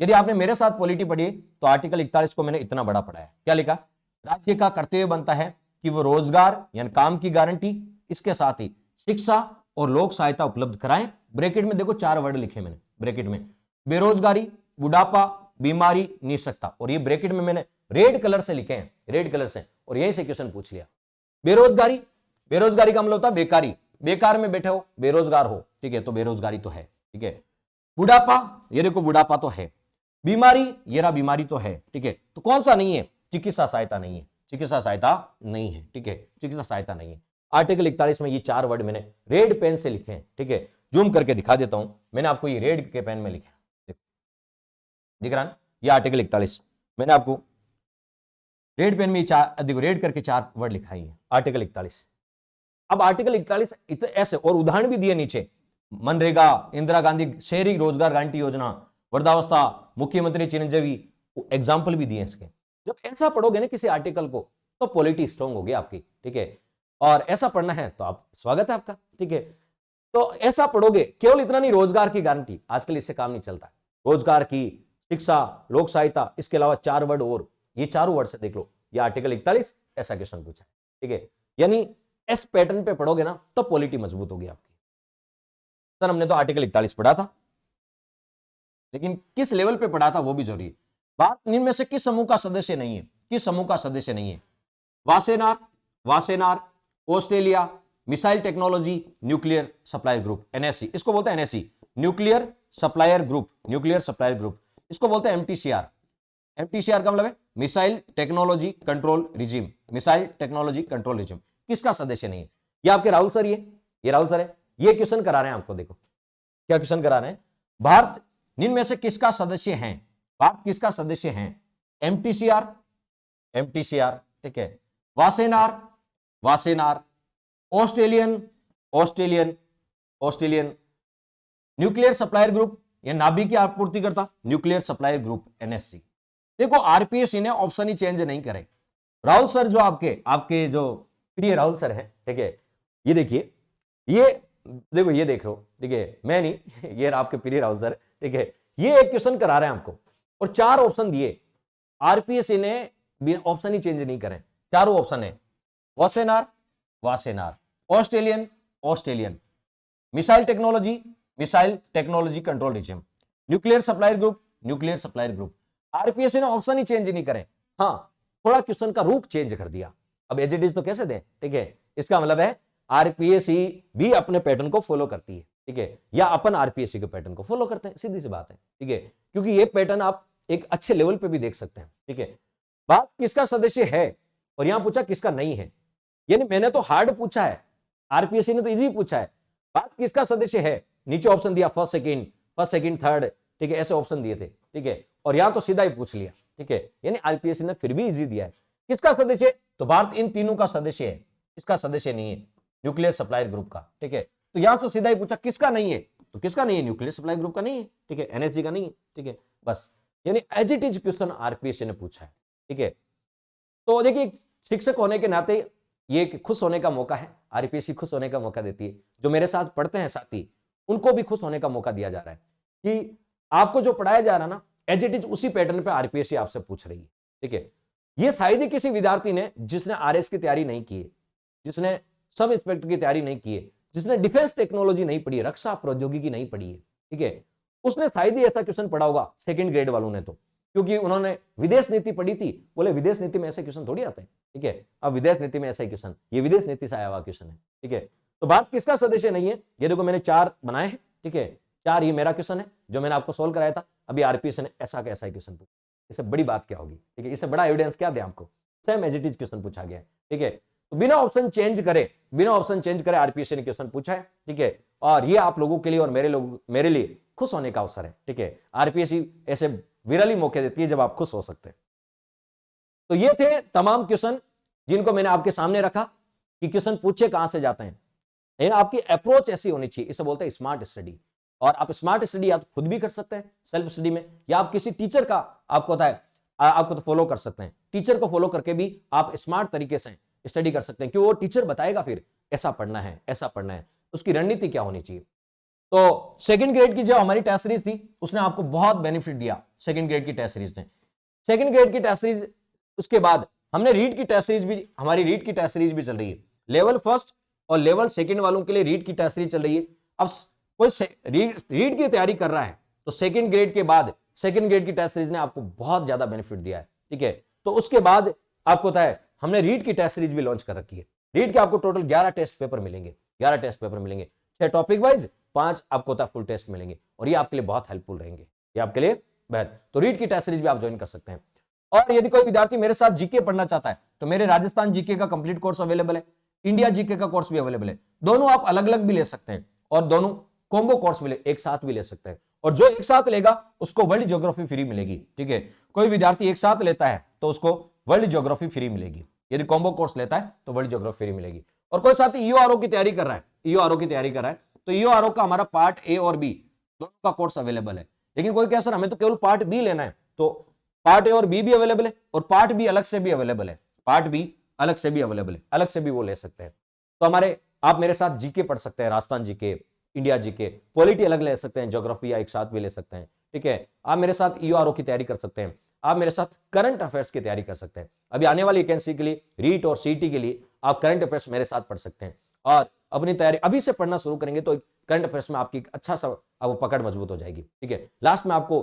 यदि आपने मेरे साथ पॉलिटी पढ़ी तो आर्टिकल 41 को मैंने इतना बड़ा पढ़ा है। क्या लिखा? राज्य का कर्तव्य बनता है कि वो रोजगार यानी काम की गारंटी, इसके साथ ही शिक्षा और लोक सहायता उपलब्ध कराएं। ब्रैकेट में देखो 4 वर्ड लिखे मैंने ब्रैकेट में, बेरोजगारी, बुढ़ापा, बीमारी, निःशक्ता, और ये ब्रैकेट में मैंने रेड कलर से लिखे हैं, रेड कलर से, और यहीं से क्वेश्चन पूछ लिया। बेरोजगारी, बेरोजगारी का मतलब होता है बेकारी, बेकार में बैठे हो, बेरोजगार हो, ठीक है, तो बेरोजगारी तो है, ठीक है। बुढ़ापा, ये देखो बुढ़ापा तो है। बीमारी, ये रहा बीमारी तो है, ठीक है, तो कौन सा नहीं है? चिकित्सा सहायता नहीं है, चिकित्सा सहायता नहीं है, ठीक है, चिकित्सा सहायता नहीं है। आर्टिकल 41 में ये 4 वर्ड मैंने रेड पेन से लिखे हैं, ठीक है, जूम करके दिखा देता हूं, मैंने आपको ये रेड के पेन में लिखा है, दिख रहा ना? ये आर्टिकल 41 मैंने आपको रेड पेन में देखो रेड करके 4 वर्ड लिखा है आर्टिकल 41। अब आर्टिकल 41 ऐसे और उदाहरण भी दिए नीचे, मनरेगा, इंदिरा गांधी शहरी रोजगार गारंटी योजना, वृद्धावस्था, मुख्यमंत्री चिरंजीवी, एग्जाम्पल भी दिए इसके। जब ऐसा पढ़ोगे ना किसी आर्टिकल को तो पॉलिटी स्ट्रांग होगी आपकी, ठीक है, और ऐसा पढ़ना है तो आप स्वागत है आपका, ठीक है। तो ऐसा पढ़ोगे, केवल इतना नहीं, रोजगार की गारंटी, आजकल इससे काम नहीं चलता, रोजगार की, शिक्षा, लोक सहायता, इसके अलावा 4 वर्ड और, ये चारों वर्ड से देख लो, ये आर्टिकल 41 ऐसा क्वेश्चन पूछा है, ठीक है। यानी इस पैटर्न पे पढ़ोगे ना तो पॉलिटी मजबूत होगी आपकी। सर हमने तो आर्टिकल 41 पढ़ा था, लेकिन किस लेवल पे पढ़ा था वो भी जरूरी है। बात इनमें से किस समूह का सदस्य नहीं है, किस समूह का सदस्य नहीं है? Wassenaar, Wassenaar, Australia, missile technology, nuclear supplier group, NSC, इसको बोलते हैं NSC, nuclear supplier group, nuclear supplier group, इसको बोलते हैं एमटीसीआर। एमटीसीआर का मतलब है missile technology control regime, missile technology control regime, किसका सदस्य नहीं है? ये आपके राहुल सर, ये राहुल सर है, ये क्वेश्चन करा रहे हैं आपको, देखो क्या क्वेश्चन करा रहे हैं। भारत निम्न में से किसका सदस्य है? भारत किसका सदस्य है? एमटीसीआर, एमटीसीआर, ठीक है, Wassenaar, Wassenaar, Australian, Australian, Australian, nuclear supplier group, ये नाभिक की आपूर्ति करता, न्यूक्लियर सप्लायर ग्रुप, एनएससी। देखो आरपीएससी ने ऑप्शन ही चेंज नहीं करे। राहुल सर जो आपके जो प्रिय राहुल सर है, ठीक है, ये देखिए, ये देखो, ये देख लो, ठीक है, मैं नहीं, ये आपके प्रिय राहुल सर, ठीक है, ये एक क्वेश्चन करा रहे हैं आपको और 4 ऑप्शन दिए। आरपीएससी ने ऑप्शन ही चेंज नहीं करे, चारों ऑप्शन है, Wassenaar, Wassenaar, Australian, Australian, missile technology, missile technology control regime, nuclear supplier group, nuclear supplier group. RPSC ने ऑप्शन ही चेंज नहीं करे, हाँ थोड़ा क्वेश्चन का रूप चेंज कर दिया। अब एज इट इज तो कैसे दें, ठीक है, इसका मतलब है आरपीएससी भी अपने पैटर्न को फॉलो करती है, ठीक है, या अपन आरपीएससी के पैटर्न को फॉलो करते हैं, सीधी सी बात है, ठीक है, क्योंकि ये पैटर्न आप एक अच्छे लेवल पे भी देख सकते हैं, ठीक है। बात किसका सदस्य है और यहां पूछा किसका नहीं है, यानी मैंने तो हार्ड पूछा है, आरपीएससी ने तो इजी पूछा है। बात किसका सदस्य है, नीचे ऑप्शन दिया फर्स्ट सेकंड थर्ड, ठीक है, ऐसे ऑप्शन दिए थे, ठीक है, और यहां तो सीधा ही पूछ लिया, ठीक है, यानी आरपीएससी ने फिर भी इजी दिया है। किसका सदस्य है? तो भारत इन तीनों का सदस्य है, इसका सदस्य नहीं है, न्यूक्लियर सप्लायर ग्रुप का, ठीक है। तो यहां से सीधा ही पूछा किसका नहीं है, तो किसका नहीं है? न्यूक्लियर सप्लाई ग्रुप का नहीं है, ठीक है, एनएसजी का नहीं है, ठीक है, बस, यानी as it is question RPSC ने पूछा है, ठीक है। तो देखिए शिक्षक होने के नाते ये खुश होने का मौका है, आरपीएससी खुश होने का मौका देती है, जो मेरे साथ पढ़ते हैं साथी उनको भी खुश होने का मौका दिया जा रहा है कि आपको जो पढ़ाया जा रहा है ना एज इट इज उसी पैटर्न पे आरपीएससी आपसे पूछ रही है, ठीक है। ये शायद ही किसी विद्यार्थी ने जिसने आरएस की तैयारी नहीं की है, जिसने सब इंस्पेक्टर की तैयारी नहीं की है, जिसने डिफेंस टेक्नोलॉजी नहीं पढ़ी है, रक्षा प्रौद्योगिकी नहीं पढ़ी है, ठीक है, उसने शायद ही ऐसा क्वेश्चन पढ़ा होगा सेकंड ग्रेड वालों ने, तो क्योंकि उन्होंने विदेश नीति पढ़ी थी, बोले विदेश नीति में ऐसे क्वेश्चन थोड़ी आते हैं, ठीक है। अब विदेश नीति में ऐसा क्वेश्चन, ये विदेश नीति से आया हुआ क्वेश्चन है, ठीक है। तो बात किसका सदस्य नहीं है, ये देखो मैंने 4 बनाए हैं, ठीक है, 4 ये मेरा क्वेश्चन है जो मैंने आपको सोल्व कराया था। अभी आरपीएससी ने ऐसा कैसा क्वेश्चन पूछा, इससे बड़ी बात क्या होगी, ठीक है, इससे बड़ा एविडेंस क्या दे आपको, same as it is question पूछा गया है, ठीक है। तो बिना ऑप्शन चेंज करे आरपीएससी ने क्वेश्चन पूछा है, ठीक है, और ये आप लोगों के लिए और मेरे लिए खुश होने का अवसर है, ठीक है। आरपीएससी ऐसे विरली मौके देती है जब आप खुश हो सकते हैं। तो ये थे तमाम क्वेश्चन जिनको मैंने आपके सामने रखा कि क्वेश्चन पूछे कहां से जाते हैं, आपकी अप्रोच ऐसी होनी चाहिए, इसे बोलते हैं स्मार्ट स्टडी। और आप स्मार्ट स्टडी या तो खुद भी कर सकते हैं सेल्फ स्टडी में, या आप किसी टीचर का आपको होता है आपको तो फॉलो कर सकते हैं, टीचर को फॉलो करके भी आप स्मार्ट तरीके से स्टडी कर सकते हैं, क्योंकि वो टीचर बताएगा फिर ऐसा पढ़ना है, ऐसा पढ़ना है, उसकी रणनीति क्या होनी चाहिए। तो सेकंड ग्रेड की जो हमारी टेस्ट सीरीज थी उसने आपको बहुत बेनिफिट दिया, सेकंड ग्रेड की टेस्ट सीरीज ने। सेकंड ग्रेड की टेस्ट सीरीज, उसके बाद हमने रीड की टेस्ट सीरीज भी, हमारी रीड की टेस्ट सीरीज भी चल रही है। लेवल फर्स्ट और लेवल सेकंड वालों के लिए रीड की टेस्ट सीरीज चल रही है। अब कोई रीड की तैयारी कर रहा है तो सेकंड ग्रेड के बाद सेकंड ग्रेड की टेस्ट सीरीज ने आपको बहुत ज्यादा बेनिफिट दिया है, ठीक है। तो उसके बाद आपको पता है हमने रीड की टेस्ट सीरीज भी लॉन्च कर रखी है। रीड के आपको टोटल 11 टेस्ट पेपर मिलेंगे, 11 टेस्ट पेपर मिलेंगे, 6 टॉपिक वाइज, 5 आपको होता है फुल टेस्ट मिलेंगे, और ये आपके लिए बहुत हेल्पफुल रहेंगे, ये आपके लिए बेहतर। तो रीड की टेस्ट सीरीज भी आप ज्वाइन कर सकते हैं। और यदि कोई विद्यार्थी मेरे साथ जीके पढ़ना चाहता है तो मेरे राजस्थान जीके का कंप्लीट कोर्स अवेलेबल है, इंडिया जीके का कोर्स भी अवेलेबल है। दोनों आप अलग अलग भी ले सकते हैं और दोनों कॉम्बो कोर्स भी एक साथ भी ले सकते हैं, और जो एक साथ लेगा उसको वर्ल्ड ज्योग्राफी फ्री मिलेगी, ठीक है। कोई विद्यार्थी एक साथ लेता है तो उसको वर्ल्ड ज्योग्राफी फ्री मिलेगी, यदि कॉम्बो कोर्स लेता है तो वर्ल्ड ज्योग्राफी फ्री मिलेगी। और कोई साथी ईओआरओ की तैयारी कर रहा है, ईओआरओ की तैयारी कर रहा है तो ईओआरओ का हमारा पार्ट ए और बी दोनों का कोर्स अवेलेबल है। लेकिन कोई कह सर हमें तो केवल पार्ट बी लेना है, तो पार्ट ए और बी भी अवेलेबल है और पार्ट बी अलग से भी अवेलेबल है, पार्ट बी अलग से भी अवेलेबल है, अलग से भी वो ले सकते हैं। तो हमारे आप मेरे साथ जीके पढ़ सकते हैं, Rajasthan GK, India GK, polity अलग ले सकते हैं, ज्योग्राफी या एक साथ भी ले सकते हैं, ठीक है। आप मेरे साथ ईओआरओ की तैयारी कर सकते हैं, आप मेरे साथ करंट अफेयर्स की तैयारी कर सकते हैं। अभी आने वाली वैकेंसी के लिए, रीट और सीटी के लिए आप करंट अफेयर्स मेरे साथ पढ़ सकते हैं, और अपनी तैयारी अभी से पढ़ना शुरू करेंगे तो करंट अफेयर्स में आपकी अच्छा सा आपको पकड़ मजबूत हो जाएगी, ठीक है। लास्ट में आपको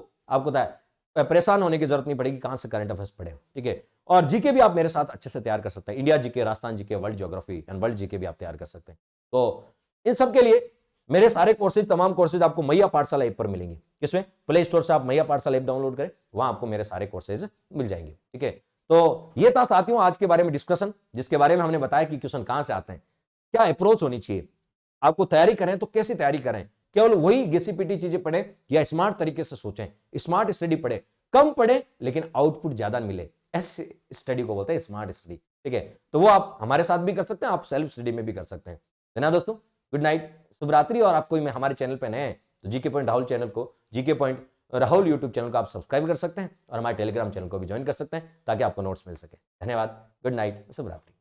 परेशान होने की जरूरत नहीं पड़ेगी कहां से करंट अफेयर्स पढ़े, ठीक है। और जीके भी आप मेरे साथ अच्छे से तैयार कर सकते हैं, India GK, Rajasthan GK, world geography and world GK भी आप तैयार कर सकते हैं। तो इन सब के लिए मेरे सारे कोर्सेज, तमाम कोर्सेज आपको मैया पाठशाला ऐप पर मिलेंगे। किसमें? प्ले स्टोर से आप मैया पाठशाला ऐप डाउनलोड करें, वहां आपको मेरे सारे कोर्सेज मिल जाएंगे, ठीक है। तो ये था साथियों आज के बारे में डिस्कशन, जिसके बारे में हमने बताया कि क्वेश्चन कहां से आते हैं, क्या अप्रोच होनी चाहिए, आपको तैयारी करें तो कैसे तैयारी करें, केवल वही घिसी-पिटी चीजें पढ़ें या स्मार्ट तरीके से सोचें, स्मार्ट स्टडी पढ़े, कम पढ़े लेकिन आउटपुट ज्यादा मिले, ऐसे स्टडी को बोलते हैं स्मार्ट स्टडी, ठीक है। तो वो आप हमारे साथ भी कर सकते हैं, आप सेल्फ स्टडी में भी कर सकते हैं, है ना दोस्तों। गुड नाइट, शुभ रात्रि। और आप कोई हमारे चैनल पे नए हैं तो जीके पॉइंट राहुल चैनल को, GK point Rahul YouTube channel को आप सब्सक्राइब कर सकते हैं और हमारे टेलीग्राम चैनल को भी ज्वाइन कर सकते हैं ताकि आपको नोट्स मिल सके। धन्यवाद, गुड नाइट, शुभ रात्रि।